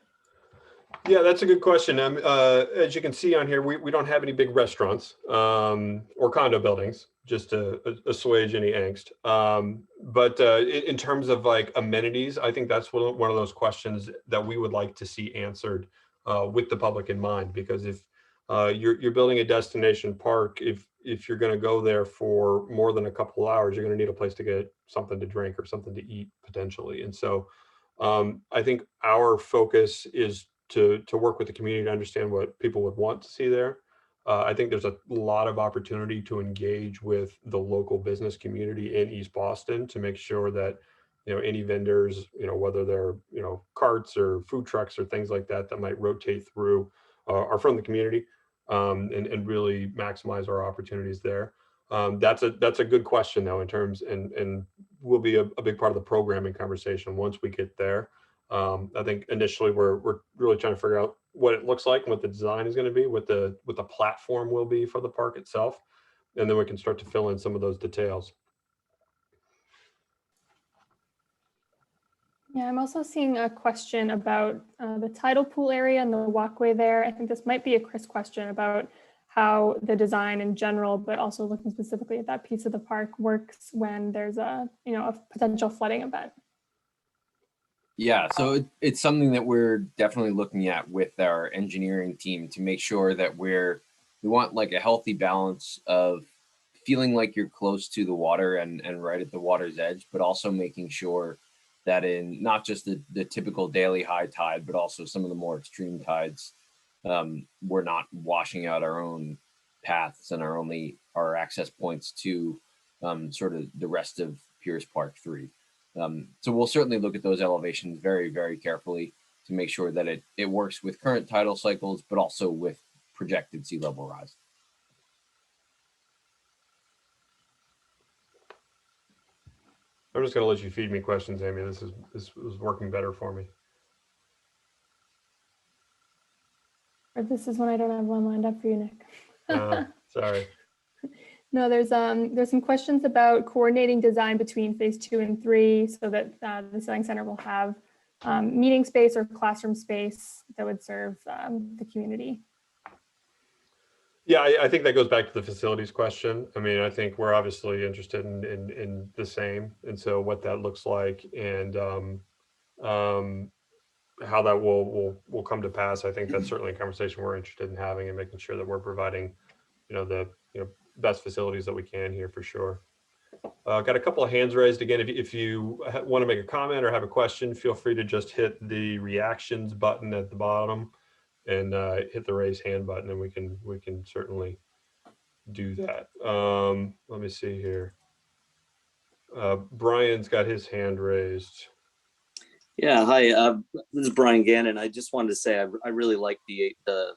Yeah, that's a good question. As you can see on here, we don't have any big restaurants or condo buildings, just to assuage any angst. But in terms of like amenities, I think that's one of those questions that we would like to see answered with the public in mind. Because if you're building a destination park, if you're going to go there for more than a couple of hours, you're going to need a place to get something to drink or something to eat potentially. And so I think our focus is to work with the community to understand what people would want to see there. I think there's a lot of opportunity to engage with the local business community in East Boston to make sure that, you know, any vendors, you know, whether they're, you know, carts or food trucks or things like that that might rotate through are from the community, and really maximize our opportunities there. That's a good question though, in terms, and will be a big part of the programming conversation once we get there. I think initially we're really trying to figure out what it looks like and what the design is going to be, what the platform will be for the park itself, and then we can start to fill in some of those details. Yeah, I'm also seeing a question about the tidal pool area and the walkway there. I think this might be a Chris question about how the design in general, but also looking specifically at that piece of the park, works when there's a potential flooding event. Yeah, so it's something that we're definitely looking at with our engineering team to make sure that we want like a healthy balance of feeling like you're close to the water and right at the water's edge, but also making sure that in not just the typical daily high tide, but also some of the more extreme tides, we're not washing out our own paths and our access points to sort of the rest of Piers Park III. So we'll certainly look at those elevations very, very carefully. to make sure that it works with current tidal cycles, but also with projected sea level rise. I'm just going to let you feed me questions, Amy. This was working better for me. Or this is when I don't have one lined up for you, Nick. Sorry. No, there's some questions about coordinating design between phase 2 and 3 so that the Sailing Center will have meeting space or classroom space that would serve the community. Yeah, I think that goes back to the facilities question. I mean, I think we're obviously interested in the same, and so what that looks like and how that will come to pass. I think that's certainly a conversation we're interested in having and making sure that we're providing, the best facilities that we can here for sure. Got a couple of hands raised again. If you want to make a comment or have a question, feel free to just hit the reactions button at the bottom and hit the raise hand button, and we can certainly do that. Let me see here. Brian's got his hand raised. Yeah, hi. This is Brian Gannon. I just wanted to say I really like the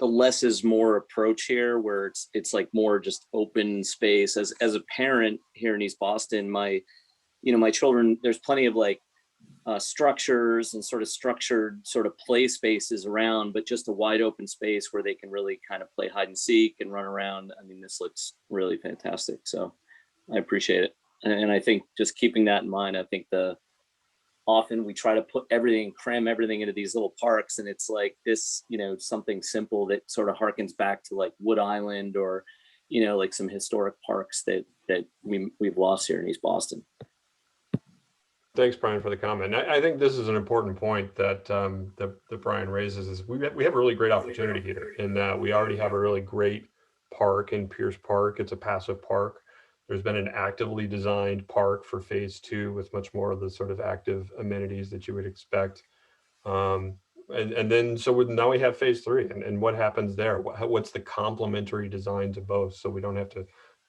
less is more approach here, where it's like more just open space. As a parent here in East Boston, my children, there's plenty of like structures and sort of structured sort of play spaces around, but just a wide open space where they can really kind of play hide and seek and run around. I mean, this looks really fantastic. So I appreciate it. And I think just keeping that in mind, I think often we try to cram everything into these little parks, and it's like this, something simple that sort of harkens back to like Wood Island or, like some historic parks that we've lost here in East Boston. Thanks, Brian, for the comment. I think this is an important point that that Brian raises. Is we have a really great opportunity here in that we already have a really great park in Piers Park. It's a passive park. There's been an actively designed park for phase 2 with much more of the sort of active amenities that you would expect. And then now we have phase 3, and what happens there? What's the complementary design to both? So we don't have to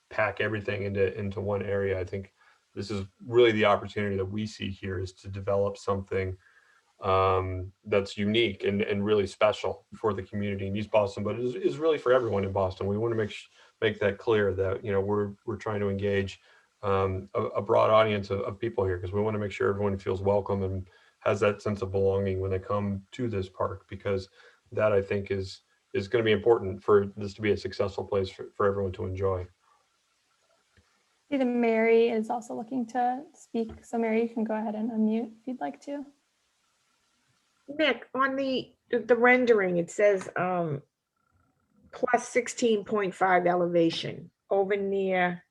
pack everything into one area. I think this is really the opportunity that we see here, is to develop something that's unique and really special for the community in East Boston, but is really for everyone in Boston. We want to make that clear that we're trying to engage a broad audience of people here, because we want to make sure everyone feels welcome and has that sense of belonging when they come to this park, because that, I think, is going to be important for this to be a successful place for everyone to enjoy. I see that Mary is also looking to speak. So Mary, you can go ahead and unmute if you'd like to. Nick, on the rendering, it says plus 16.5 elevation over near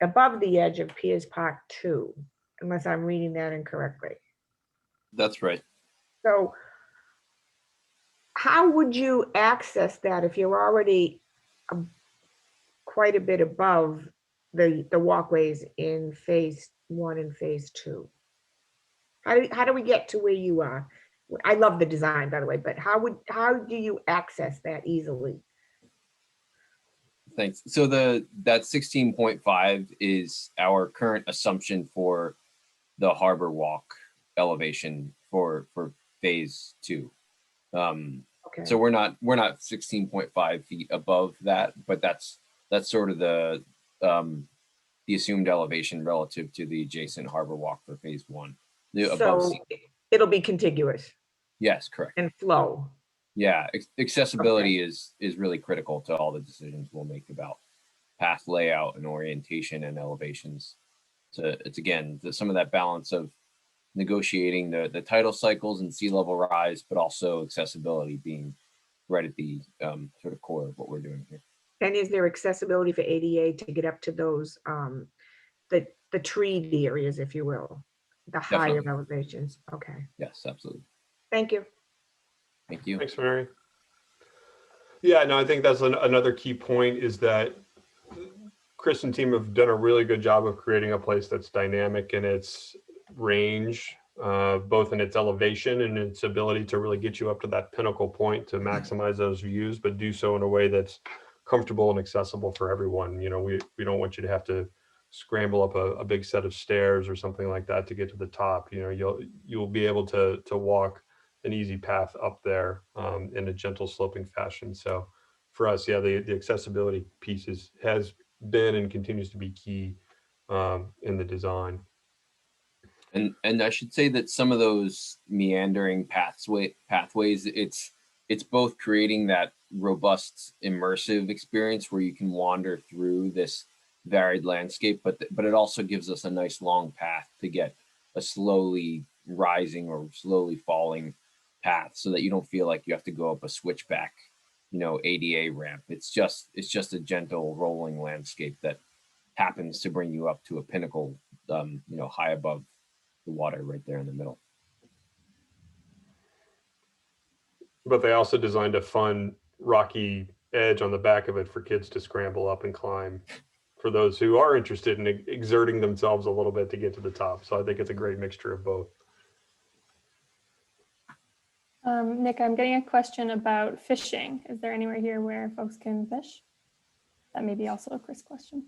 above the edge of Piers Park II, unless I'm reading that incorrectly. That's right. So how would you access that if you're already quite a bit above the walkways in phase 1 and phase 2? How do we get to where you are? I love the design, by the way, but how do you access that easily? Thanks. So that 16.5 is our current assumption for the Harbor Walk elevation for phase 2. Okay. So we're not 16.5 feet above that, but that's sort of the assumed elevation relative to the adjacent Harbor Walk for phase 1. So it'll be contiguous. Yes, correct. And flow. Yeah, accessibility is really critical to all the decisions we'll make about path layout and orientation and elevations. So it's again some of that balance of negotiating the tidal cycles and sea level rise, but also accessibility being right at the sort of core of what we're doing here. And is there accessibility for ADA to get up to those the treed areas, if you will, the higher Definitely. elevations? Okay. Yes, absolutely. Thank you. Thank you. Thanks, Mary. Yeah, no, I think that's another key point, is that Chris and team have done a really good job of creating a place that's dynamic in its range, both in its elevation and its ability to really get you up to that pinnacle point to maximize those views, but do so in a way that's comfortable and accessible for everyone. We don't want you to have to scramble up a big set of stairs or something like that to get to the top. You'll be able to walk an easy path up there in a gentle sloping fashion. So for us, yeah, the accessibility pieces has been and continues to be key in the design. And I should say that some of those meandering pathways, it's both creating that robust immersive experience where you can wander through this varied landscape, but it also gives us a nice long path to get a slowly rising or slowly falling path, so that you don't feel like you have to go up a switchback, ADA ramp. It's just a gentle rolling landscape that happens to bring you up to a pinnacle, high above the water right there in the middle. But they also designed a fun rocky edge on the back of it for kids to scramble up and climb, for those who are interested in exerting themselves a little bit to get to the top. So I think it's a great mixture of both. Nick, I'm getting a question about fishing. Is there anywhere here where folks can fish? That may be also a Chris question.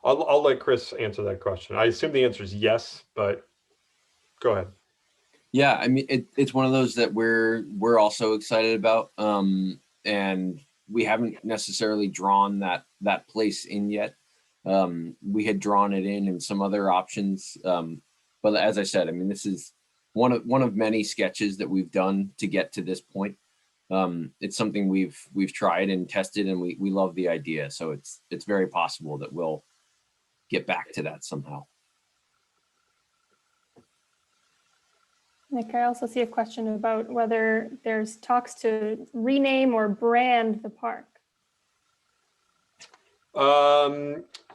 I'll let Chris answer that question. I assume the answer is yes, but go ahead. Yeah, I mean, it's one of those that we're also excited about, and we haven't necessarily drawn that place in yet. We had drawn it in some other options, but as I said, I mean, this is one of many sketches that we've done to get to this point. It's something we've tried and tested, and we love the idea. So it's very possible that we'll get back to that somehow. Nick, I also see a question about whether there's talks to rename or brand the park.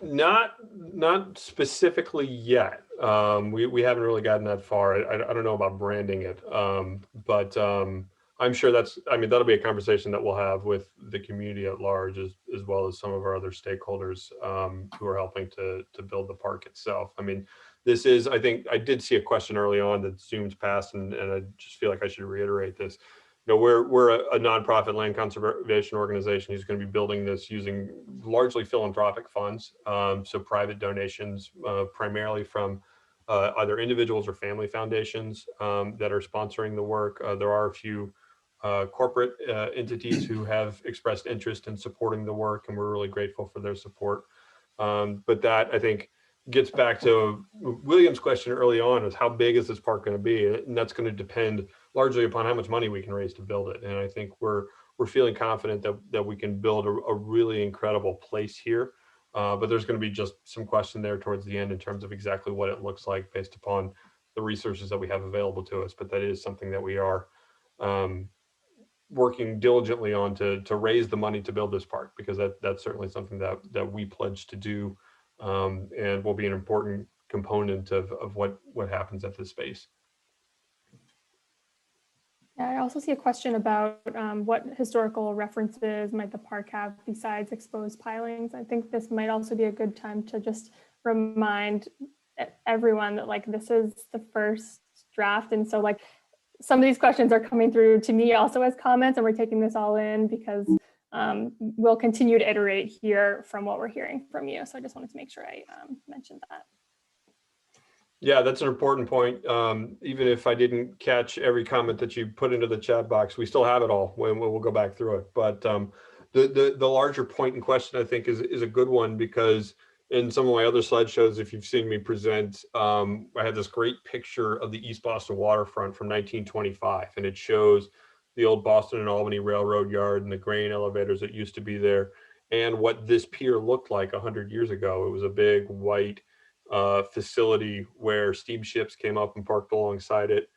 Not specifically yet. We haven't really gotten that far. I don't know about branding it, but I'm sure that'll be a conversation that we'll have with the community at large, as well as some of our other stakeholders who are helping to build the park itself. I mean, this is, I think I did see a question early on that zoomed past, and I just feel like I should reiterate this. We're a nonprofit land conservation organization who's going to be building this using largely philanthropic funds, so private donations, primarily from either individuals or family foundations that are sponsoring the work. There are a few corporate entities who have expressed interest in supporting the work, and we're really grateful for their support. But that, I think, gets back to William's question early on, is how big is this park going to be? And that's going to depend largely upon how much money we can raise to build it. And I think we're feeling confident that we can build a really incredible place here. But there's going to be just some question there towards the end in terms of exactly what it looks like based upon the resources that we have available to us. But that is something that we are working diligently on to raise the money to build this park, because that's certainly something that we pledge to do, and will be an important component of what happens at this space. Yeah, I also see a question about what historical references might the park have besides exposed pilings. I think this might also be a good time to just remind everyone that this is the first draft. And so some of these questions are coming through to me also as comments, and we're taking this all in because we'll continue to iterate here from what we're hearing from you. So I just wanted to make sure I mentioned that. Yeah, that's an important point. Even if I didn't catch every comment that you put into the chat box, we still have it all when we'll go back through it. But the larger point in question, I think, is a good one, because in some of my other slideshows, if you've seen me present, I had this great picture of the East Boston Waterfront from 1925, and it shows the old Boston and Albany Railroad Yard and the grain elevators that used to be there, and what this pier looked like 100 years ago. It was a big white facility where steamships came up and parked alongside it.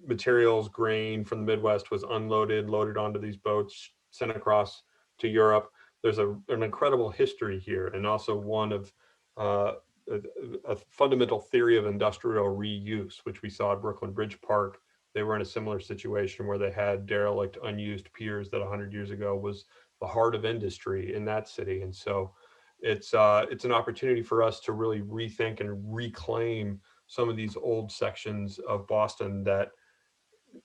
Materials, grain from the Midwest was unloaded, loaded onto these boats, sent across to Europe. There's an incredible history here, and also one of a fundamental theory of industrial reuse, which we saw at Brooklyn Bridge Park. They were in a similar situation where they had derelict, unused piers that 100 years ago was the heart of industry in that city. And so it's an opportunity for us to really rethink and reclaim some of these old sections of Boston that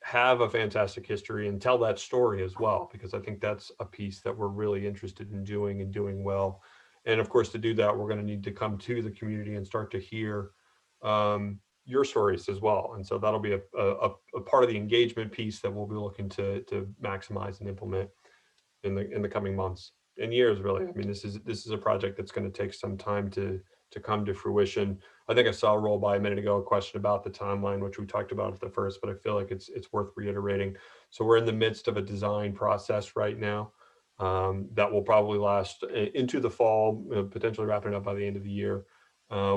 have a fantastic history, and tell that story as well, because I think that's a piece that we're really interested in doing and doing well. And of course, to do that, we're going to need to come to the community and start to hear your stories as well. And so that'll be a part of the engagement piece that we'll be looking to maximize and implement in the coming months and years, really. I mean, this is a project that's going to take some time to come to fruition. I think I saw roll by a minute ago a question about the timeline, which we talked about at the first, but I feel like it's worth reiterating. So we're in the midst of a design process right now that will probably last into the fall, potentially wrapping up by the end of the year,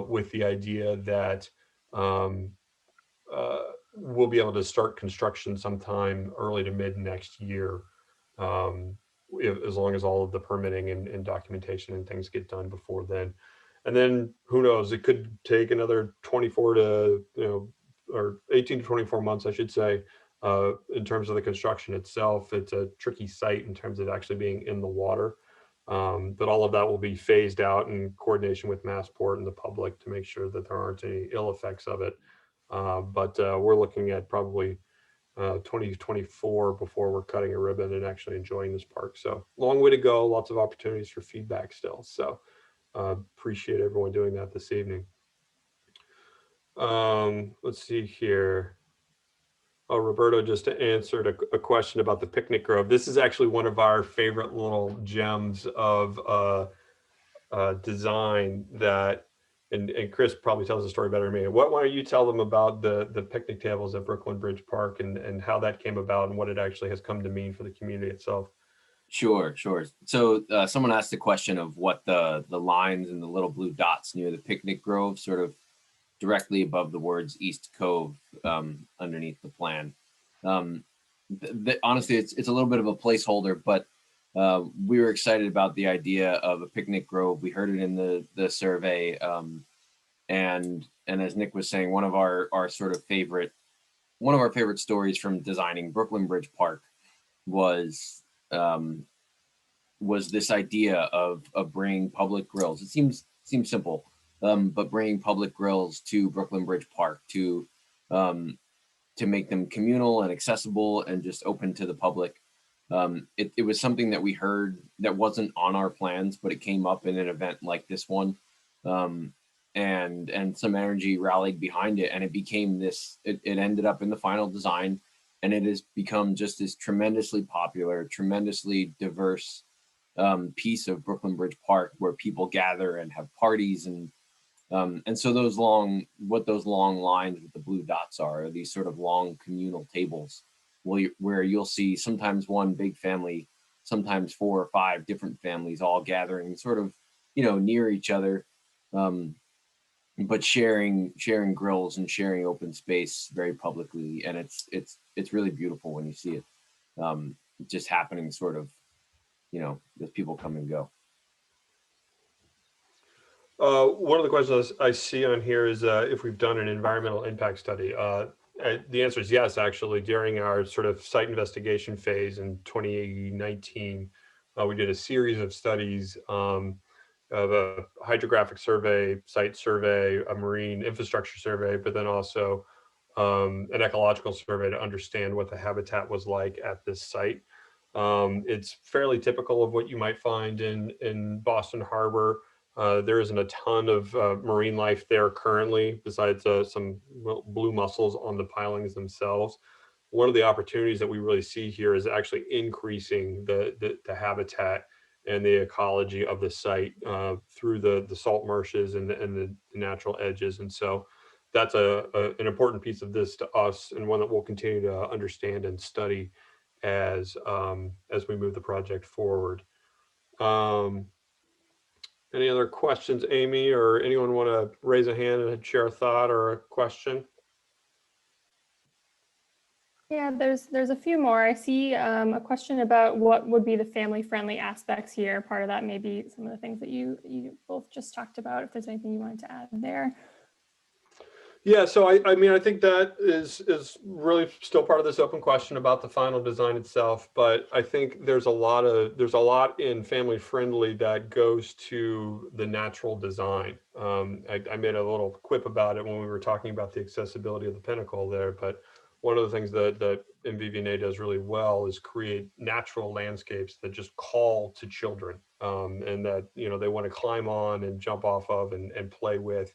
with the idea that we'll be able to start construction sometime early to mid next year, as long as all of the permitting and documentation and things get done before then. And then who knows, it could take another 24 to, or 18 to 24 months, I should say, in terms of the construction itself. It's a tricky site in terms of actually being in the water. But all of that will be phased out in coordination with Massport and the public to make sure that there aren't any ill effects of it. But we're looking at probably 2024 before we're cutting a ribbon and actually enjoying this park. So long way to go, lots of opportunities for feedback still. So appreciate everyone doing that this evening. Let's see here. Oh, Roberto just answered a question about the picnic grove. This is actually one of our favorite little gems of design that, and Chris probably tells the story better than me. Why don't you tell them about the picnic tables at Brooklyn Bridge Park and how that came about and what it actually has come to mean for the community itself? Sure. So someone asked the question of what the lines and the little blue dots near the picnic grove, sort of directly above the words East Cove, underneath the plan. Honestly, it's a little bit of a placeholder, but we were excited about the idea of a picnic grove. We heard it in the survey, and as Nick was saying, one of our favorite stories from designing Brooklyn Bridge Park was this idea of bringing public grills. It seems simple, but bringing public grills to Brooklyn Bridge Park to make them communal and accessible and just open to the public. It was something that we heard that wasn't on our plans, but it came up in an event like this one, and some energy rallied behind it, and it became this. It ended up in the final design, and it has become just this tremendously popular, tremendously diverse piece of Brooklyn Bridge Park where people gather and have parties, and so those long lines with the blue dots are these sort of long communal tables where you'll see sometimes one big family, sometimes 4 or 5 different families all gathering sort of, near each other, but sharing grills and sharing open space very publicly. And it's really beautiful when you see it just happening sort of, as people come and go. One of the questions I see on here is if we've done an environmental impact study. The answer is yes, actually. During our sort of site investigation phase in 2019, we did a series of studies of a hydrographic survey, site survey, a marine infrastructure survey, but then also an ecological survey to understand what the habitat was like at this site. It's fairly typical of what you might find in Boston Harbor. There isn't a ton of marine life there currently, besides some blue mussels on the pilings themselves. One of the opportunities that we really see here is actually increasing the habitat and the ecology of the site through the salt marshes and the natural edges. And so that's an important piece of this to us, and one that we'll continue to understand and study as we move the project forward. Any other questions, Amy, or anyone want to raise a hand and share a thought or a question? Yeah, there's a few more. I see a question about what would be the family-friendly aspects here. Part of that may be some of the things that you both just talked about, if there's anything you wanted to add there. Yeah, so I mean, I think that is really still part of this open question about the final design itself, but I think there's a lot in family friendly that goes to the natural design. I made a little quip about it when we were talking about the accessibility of the pinnacle there, but one of the things that MVVA does really well is create natural landscapes that just call to children, and that they want to climb on and jump off of and play with.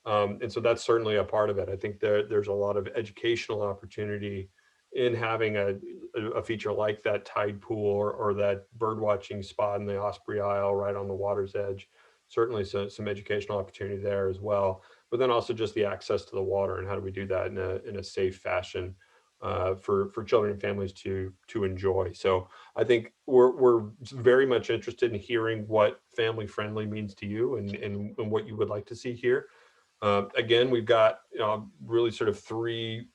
And so that's certainly a part of it. I think there's a lot of educational opportunity in having a feature like that tide pool or that bird watching spot in the Osprey Isle right on the water's edge. Certainly some educational opportunity there as well. But then also just the access to the water and how do we do that in a safe fashion for children and families to enjoy. So I think we're very much interested in hearing what family friendly means to you and what you would like to see here. Again, we've got really sort of three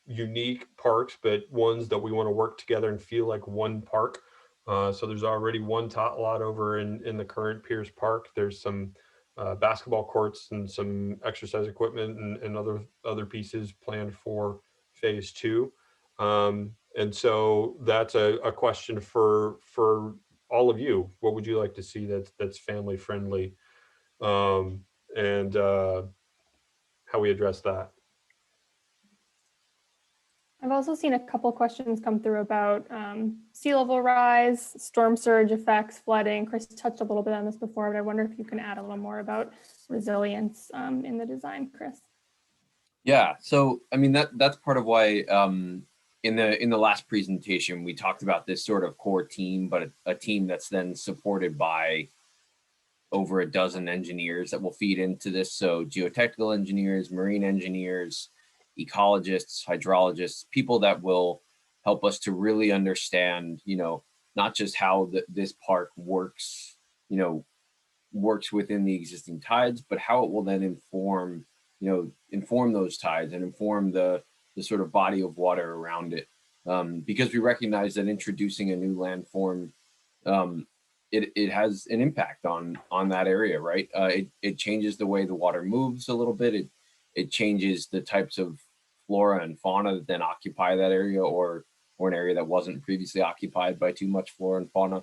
unique parks, but ones that we want to work together and feel like one park. So there's already one tot lot over in the current Piers Park. There's some basketball courts and some exercise equipment and other pieces planned for phase 2. And so that's a question for all of you. What would you like to see that's family friendly? And how we address that. I've also seen a couple questions come through about sea level rise, storm surge effects, flooding. Chris touched a little bit on this before, but I wonder if you can add a little more about resilience in the design, Chris. Yeah, so I mean that's part of why in the last presentation we talked about this sort of core team, but a team that's then supported by over a dozen engineers that will feed into this. So geotechnical engineers, marine engineers, ecologists, hydrologists, people that will help us to really understand, not just how this park works, works within the existing tides, but how it will then inform those tides and inform the sort of body of water around it. Because we recognize that introducing a new landform, it has an impact on that area, right? It changes the way the water moves a little bit. It changes the types of flora and fauna that then occupy that area or an area that wasn't previously occupied by too much flora and fauna.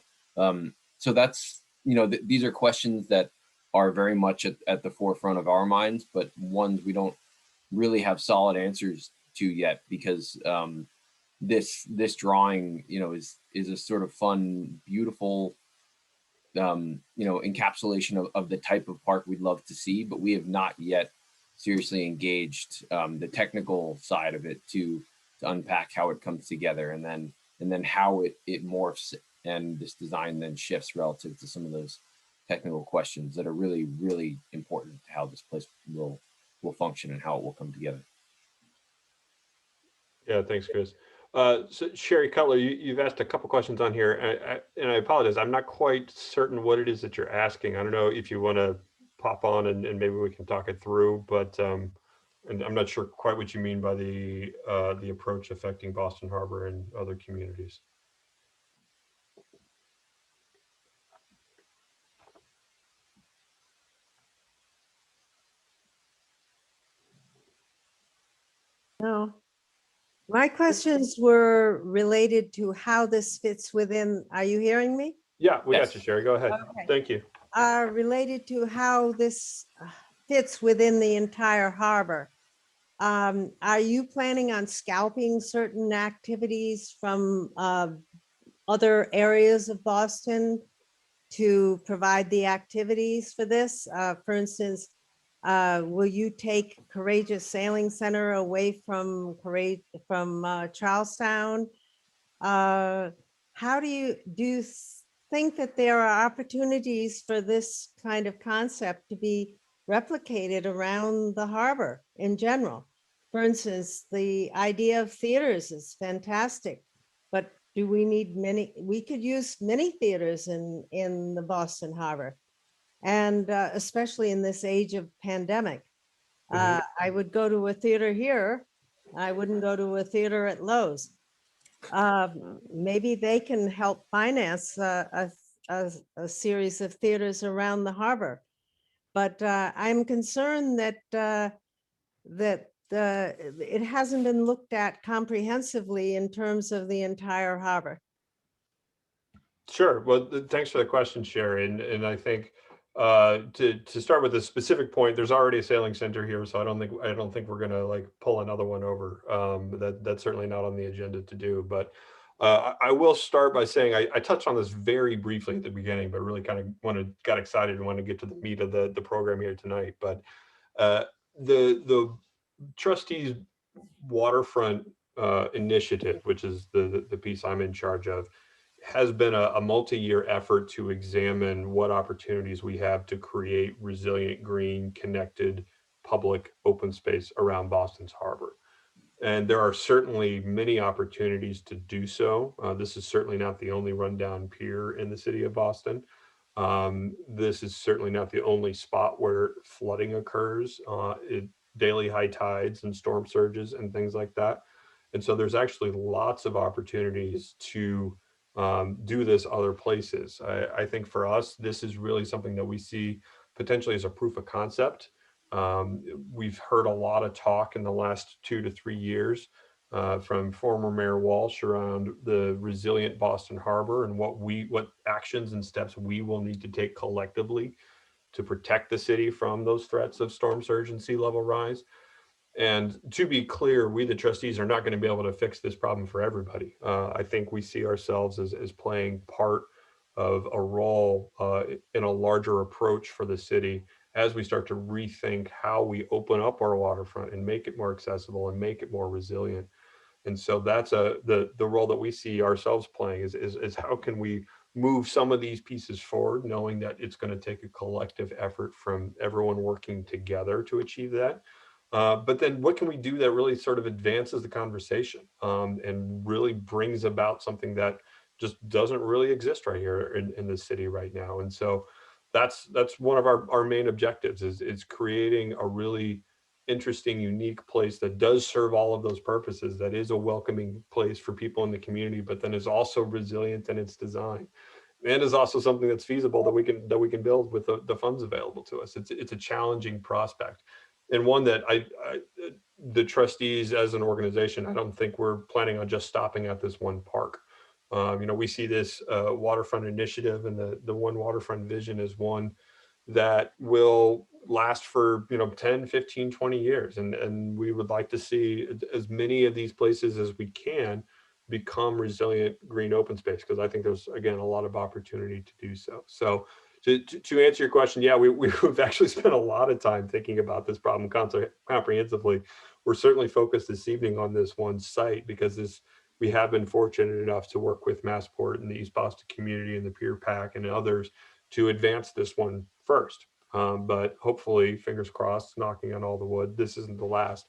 So that's, these are questions that are very much at the forefront of our minds, but ones we don't really have solid answers to yet because this drawing, is a sort of fun, beautiful, encapsulation of the type of park we'd love to see, but we have not yet seriously engaged the technical side of it to unpack how it comes together and then how it morphs and this design then shifts relative to some of those technical questions that are really, really important to how this place will function and how it will come together. Yeah, thanks, Chris. So Sherry Cutler, you've asked a couple questions on here, and I apologize. I'm not quite certain what it is that you're asking. I don't know if you want to pop on and maybe we can talk it through, but and I'm not sure quite what you mean by the approach affecting Boston Harbor and other communities. No. My questions were related to how this fits within, are you hearing me? Yeah, we Yes. got you, Sherry. Go ahead. Okay. Thank you. Related to how this fits within the entire harbor. Are you planning on scalping certain activities from other areas of Boston to provide the activities for this? For instance, will you take Courageous Sailing Center away from Charlestown? How do you think that there are opportunities for this kind of concept to be replicated around the harbor in general? For instance, the idea of theaters is fantastic, but do we need many? We could use many theaters in the Boston Harbor, and especially in this age of pandemic. I would go to a theater here. I wouldn't go to a theater at Lowe's. Maybe they can help finance a series of theaters around the harbor. But I'm concerned that it hasn't been looked at comprehensively in terms of the entire harbor. Sure. Well, thanks for the question, Sherry. And I think to start with a specific point, there's already a sailing center here, so I don't think we're gonna like pull another one over. That's certainly not on the agenda to do. But I will start by saying I touched on this very briefly at the beginning, but really kind of got excited and want to get to the meat of the program here tonight. But the Trustees Waterfront Initiative, which is the piece I'm in charge of, has been a multi-year effort to examine what opportunities we have to create resilient, green, connected, public open space around Boston's harbor. And there are certainly many opportunities to do so. This is certainly not the only rundown pier in the city of Boston. This is certainly not the only spot where flooding occurs, daily high tides and storm surges and things like that. And so there's actually lots of opportunities to do this other places. I think for us, this is really something that we see potentially as a proof of concept. We've heard a lot of talk in the last 2 to 3 years from former Mayor Walsh around the resilient Boston Harbor and what actions and steps we will need to take collectively to protect the city from those threats of storm surge and sea level rise. And to be clear, we, the trustees, are not going to be able to fix this problem for everybody. I think we see ourselves as playing part of a role in a larger approach for the city as we start to rethink how we open up our waterfront and make it more accessible and make it more resilient. And so that's the role that we see ourselves playing is how can we move some of these pieces forward, knowing that it's going to take a collective effort from everyone working together to achieve that. But then what can we do that really sort of advances the conversation and really brings about something that just doesn't really exist right here in the city right now. And so that's one of our main objectives is creating a really interesting, unique place that does serve all of those purposes, that is a welcoming place for people in the community, but then is also resilient in its design. And is also something that's feasible that we can build with the funds available to us. It's a challenging prospect. And one that the trustees as an organization, I don't think we're planning on just stopping at this one park. We see this waterfront initiative and the one waterfront vision is one that will last for 10, 15, 20 years. And we would like to see as many of these places as we can become resilient green open space, because I think there's, again, a lot of opportunity to do so. So to answer your question, yeah, we've actually spent a lot of time thinking about this problem comprehensively. We're certainly focused this evening on this one site because we have been fortunate enough to work with Massport and the East Boston community and the Pier Pack and others to advance this one first. But hopefully, fingers crossed, knocking on all the wood, this isn't the last,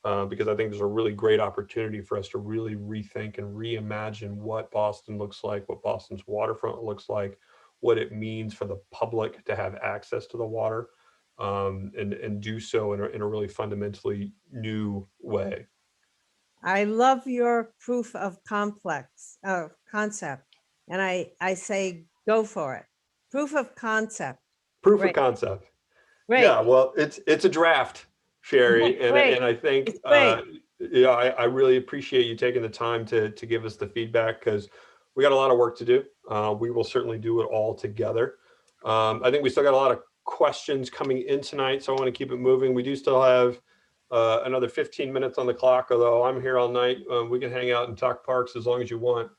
because I think there's a really great opportunity for us to really rethink and reimagine what Boston looks like, what Boston's waterfront looks like, what it means for the public to have access to the water, and do so in a really fundamentally new way. I love your proof of concept, and I say go for it. Proof of concept. Proof Great. of concept. Great. Yeah, well, it's a draft, Sherry, Great. and I think It's great. I really appreciate you taking the time to give us the feedback, because we got a lot of work to do. We will certainly do it all together. I think we still got a lot of questions coming in tonight, so I want to keep it moving. We do still have another 15 minutes on the clock, although I'm here all night. We can hang out and talk parks as long as you want.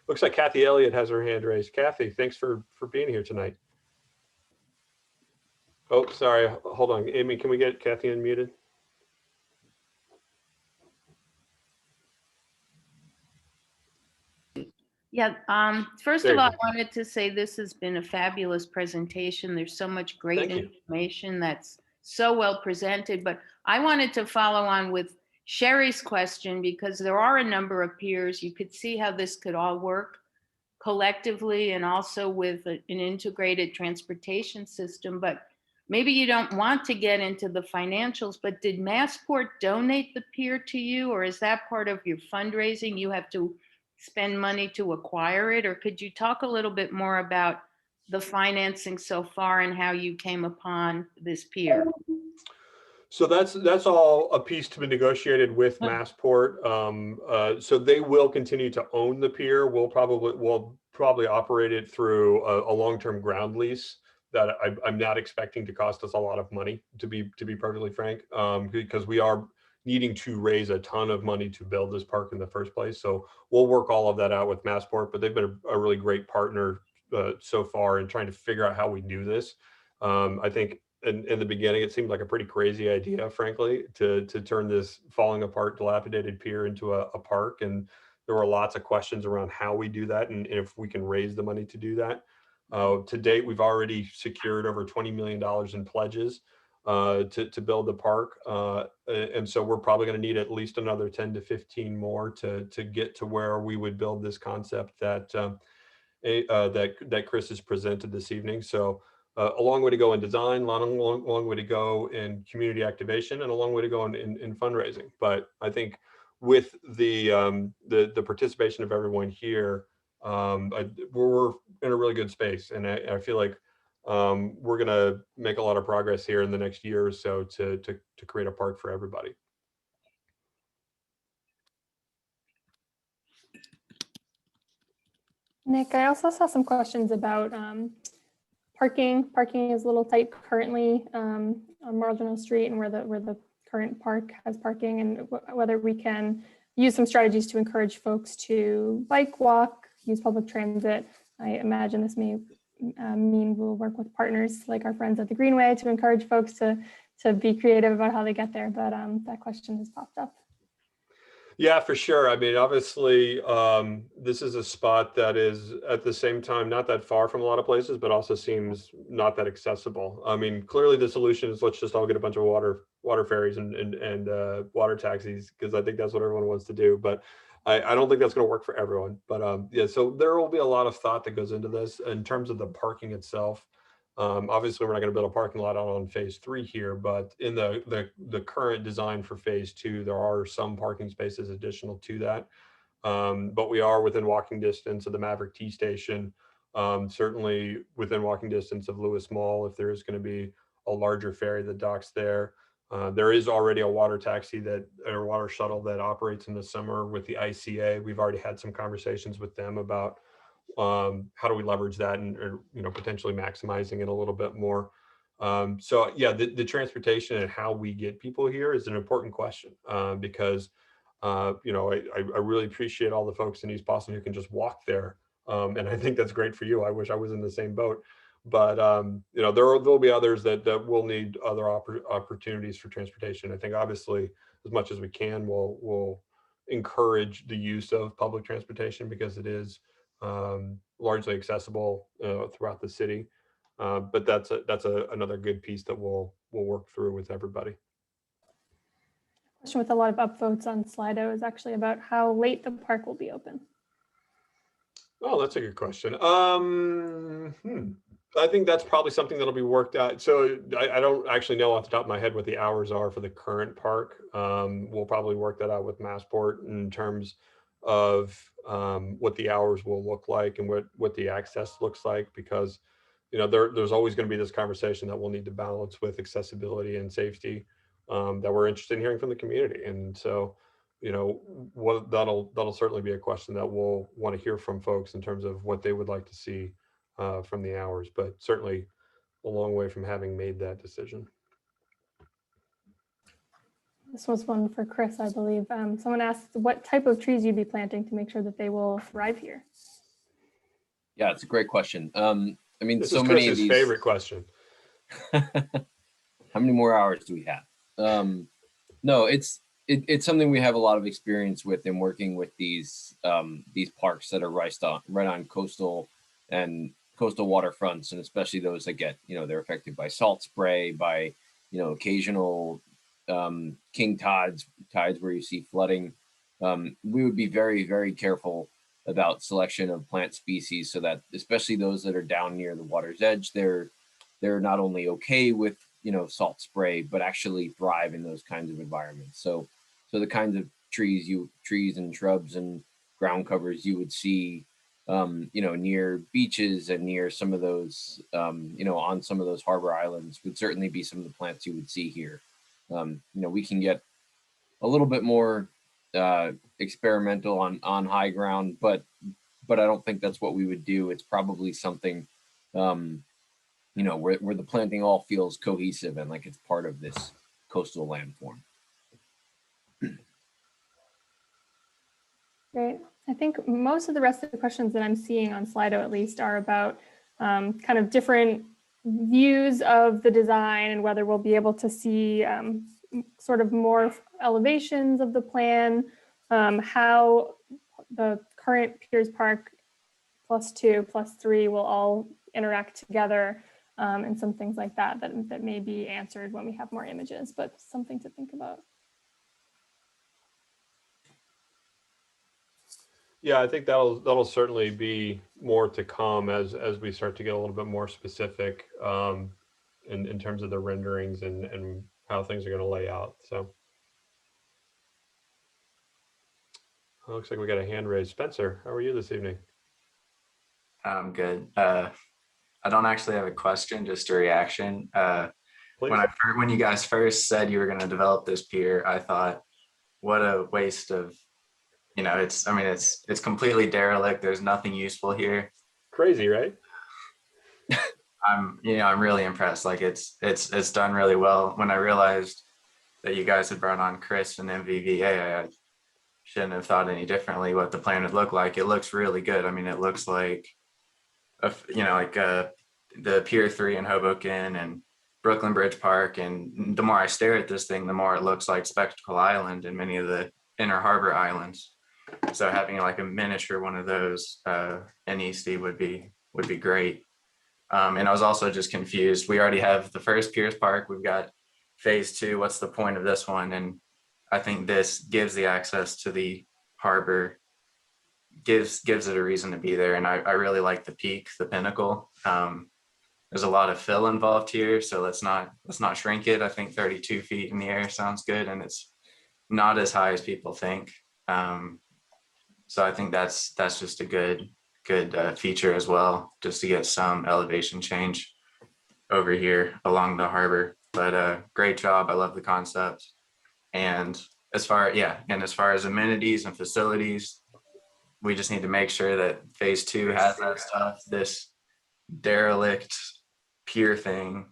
Looks like Kathy Elliott has her hand raised. Kathy, thanks for being here tonight. Oh, sorry. Hold on. Amy, can we get Kathy unmuted? Yeah, first There of you all, go. I wanted to say this has been a fabulous presentation. There's so much great Thank you. information that's so well presented, but I wanted to follow on with Sherry's question, because there are a number of peers. You could see how this could all work collectively and also with an integrated transportation system, but maybe you don't want to get into the financials, but did Massport donate the pier to you, or is that part of your fundraising? You have to spend money to acquire it, or could you talk a little bit more about the financing so far and how you came upon this pier? So that's all a piece to be negotiated with Massport. So they will continue to own the pier. We'll probably operate it through a long-term ground lease that I'm not expecting to cost us a lot of money, to be perfectly frank, because we are needing to raise a ton of money to build this park in the first place. So we'll work all of that out with Massport, but they've been a really great partner so far in trying to figure out how we do this. I think in the beginning, it seemed like a pretty crazy idea, frankly, to turn this falling apart, dilapidated pier into a park. And there were lots of questions around how we do that and if we can raise the money to do that. To date, we've already secured over $20 million in pledges to build the park. And so we're probably going to need at least another 10 to 15 more to get to where we would build this concept that that Chris has presented this evening. So a long way to go in design, long way to go in community activation, and a long way to go in fundraising. But I think with the participation of everyone here, we're in a really good space, and I feel like we're going to make a lot of progress here in the next year or so to create a park for everybody. Nick, I also saw some questions about parking. Parking is a little tight currently on Marginal Street and where the current park has parking, and whether we can use some strategies to encourage folks to bike, walk, use public transit. I imagine this may mean we'll work with partners like our friends at the Greenway to encourage folks to be creative about how they get there. But that question has popped up. Yeah, for sure. I mean, obviously, this is a spot that is at the same time not that far from a lot of places, but also seems not that accessible. I mean, clearly the solution is let's just all get a bunch of water ferries and water taxis, because I think that's what everyone wants to do. But I don't think that's going to work for everyone. But yeah, so there will be a lot of thought that goes into this in terms of the parking itself. Obviously, we're not going to build a parking lot out on phase 3 here, but in the current design for phase 2, there are some parking spaces additional to that. But we are within walking distance of the Maverick T station, certainly within walking distance of Lewis Mall if there is going to be a larger ferry that docks there. There is already a water taxi or water shuttle that operates in the summer with the ICA. We've already had some conversations with them about how do we leverage that and potentially maximizing it a little bit more. So yeah, the transportation and how we get people here is an important question because I really appreciate all the folks in East Boston who can just walk there, and I think that's great for you. I wish I was in the same boat, but there'll be others that will need other opportunities for transportation. I think obviously as much as we can, we'll encourage the use of public transportation because it is largely accessible throughout the city. But that's another good piece that we'll work through with everybody. Question with a lot of upvotes on Slido is actually about how late the park will be open. Oh, that's a good question. I think that's probably something that'll be worked out. So I don't actually know off the top of my head what the hours are for the current park. We'll probably work that out with Massport in terms of what the hours will look like and what the access looks like, because there's always going to be this conversation that we'll need to balance with accessibility and safety that we're interested in hearing from the community. And so that'll certainly be a question that we'll want to hear from folks in terms of what they would like to see from the hours, but certainly a long way from having made that decision. This was one for Chris, I believe. Someone asked what type of trees you'd be planting to make sure that they will thrive here. Yeah, it's a great question. I mean, This so is many Chris's of these. favorite question. How many more hours do we have? No, it's something we have a lot of experience with in working with these parks that are right on coastal waterfronts, and especially those that get they're affected by salt spray, by occasional king tides where you see flooding. We would be very, very careful about selection of plant species so that especially those that are down near the water's edge, they're not only okay with salt spray, but actually thrive in those kinds of environments. So the kinds of trees and shrubs and ground covers you would see near beaches and near some of those on some of those harbor islands would certainly be some of the plants you would see here. We can get a little bit more experimental on high ground, but I don't think that's what we would do. It's probably something where the planting all feels cohesive and like it's part of this coastal landform. Great. I think most of the rest of the questions that I'm seeing on Slido at least are about kind of different views of the design and whether we'll be able to see sort of more elevations of the plan, how the current Piers Park +2, +3 will all interact together, and some things like that, that may be answered when we have more images, but something to think about. Yeah, I think that'll certainly be more to come as we start to get a little bit more specific in terms of the renderings and how things are going to lay out. So it looks like we got a hand raised. Spencer, how are you this evening? I'm good. I don't actually have a question, just a reaction. Please. When you guys first said you were going to develop this pier, I thought, what a waste of, it's completely derelict. There's nothing useful here. Crazy, right? I'm really impressed. Like it's done really well. When I realized that you guys had brought on Chris and MVVA, I shouldn't have thought any differently what the plan would look like. It looks really good. I mean, it looks like, the Pier 3 in Hoboken and Brooklyn Bridge Park. And the more I stare at this thing, the more it looks like Spectacle Island and many of the inner harbor islands. So having like a miniature one of those in Eastie would be great. And I was also just confused. We already have the first Piers Park. We've got phase 2. What's the point of this one? And I think this gives the access to the harbor, gives it a reason to be there. And I really like the peak, the pinnacle. There's a lot of fill involved here, so let's not shrink it. I think 32 feet in the air sounds good, and it's not as high as people think. So I think that's just a good feature as well, just to get some elevation change over here along the harbor. But great job. I love the concept. And as far as amenities and facilities, we just need to make sure that phase 2 has that stuff. This derelict pier thing,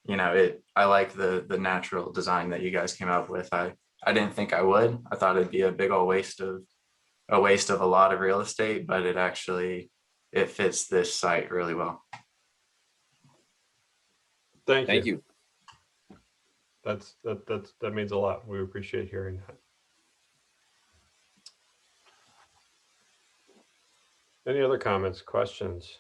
I like the natural design that you guys came up with. I didn't think I would. I thought it'd be a big old waste of a lot of real estate, but it fits this site really well. Thank you. That means a lot. We appreciate hearing that. Any other comments, questions?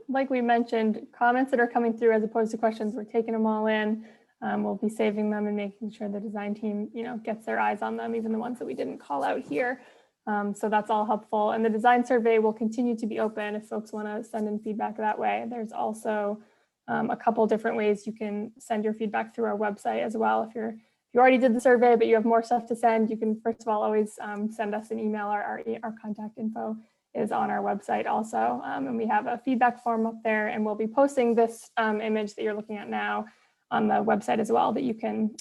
Like we mentioned, comments that are coming through as opposed to questions, we're taking them all in. We'll be saving them and making sure the design team, gets their eyes on them, even the ones that we didn't call out here. So that's all helpful. And the design survey will continue to be open if folks want to send in feedback that way. There's also a couple different ways you can send your feedback through our website as well. If you already did the survey, but you have more stuff to send, you can first of all always send us an email. Our contact info is on our website also. And we have a feedback form up there, and we'll be posting this image that you're looking at now on the website as well, that you can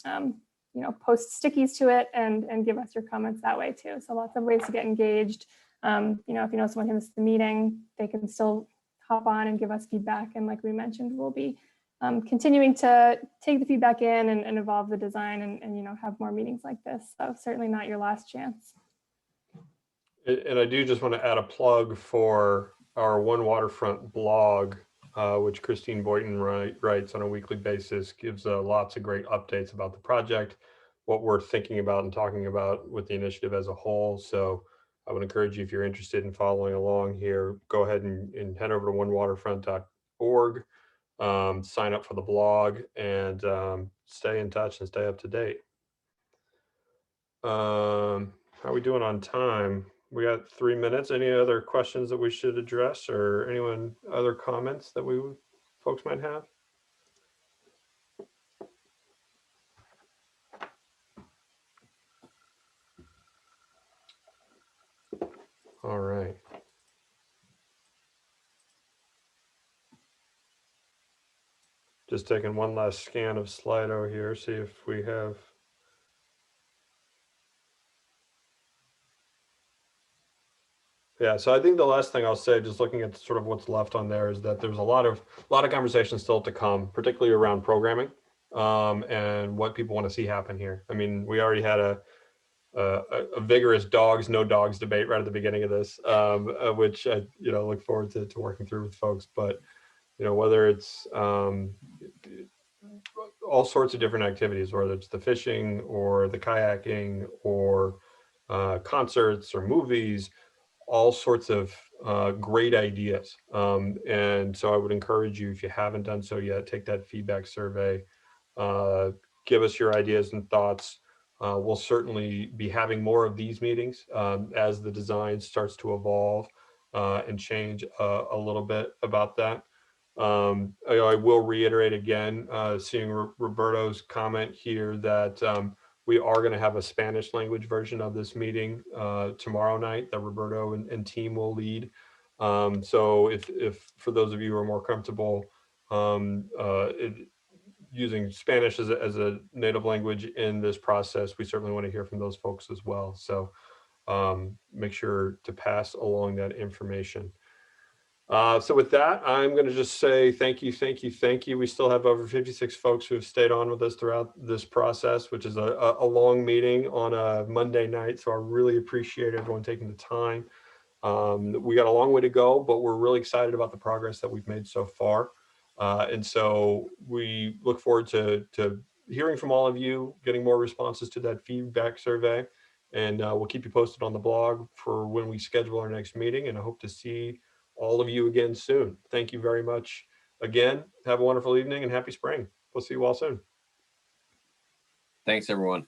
post stickies to it and give us your comments that way too. So lots of ways to get engaged. If you know someone who missed the meeting, they can still hop on and give us feedback. And like we mentioned, we'll be continuing to take the feedback in and evolve the design and have more meetings like this. So certainly not your last chance. And I do just want to add a plug for our One Waterfront blog, which Christine Boynton writes on a weekly basis, gives lots of great updates about the project, what we're thinking about and talking about with the initiative as a whole. So I would encourage you, if you're interested in following along here, go ahead and head over to onewaterfront.org, sign up for the blog, and stay in touch and stay up to date. How are we doing on time? We got 3 minutes. Any other questions that we should address, or anyone other comments that folks might have? All right. Just taking one last scan of Slido here, see if we have. Yeah, so I think the last thing I'll say, just looking at sort of what's left on there, is that there's a lot of conversation still to come, particularly around programming and what people want to see happen here. I mean, we already had a vigorous dogs, no dogs debate right at the beginning of this, which I look forward to working through with folks. But whether it's all sorts of different activities, whether it's the fishing or the kayaking or concerts or movies, all sorts of great ideas. And so I would encourage you, if you haven't done so yet, take that feedback survey, give us your ideas and thoughts. We'll certainly be having more of these meetings as the design starts to evolve and change a little bit about that. I will reiterate again, seeing Roberto's comment here that we are going to have a Spanish language version of this meeting tomorrow night that Roberto and team will lead. So if for those of you who are more comfortable using Spanish as a native language in this process, we certainly want to hear from those folks as well. So make sure to pass along that information. So with that, I'm going to just say thank you, thank you, thank you. We still have over 56 folks who have stayed on with us throughout this process, which is a long meeting on a Monday night. So I really appreciate everyone taking the time. We got a long way to go, but we're really excited about the progress that we've made so far. And so we look forward to hearing from all of you, getting more responses to that feedback survey. And we'll keep you posted on the blog for when we schedule our next meeting. And I hope to see all of you again soon. Thank you very much again. Have a wonderful evening and happy spring. We'll see you all soon. Thanks, everyone.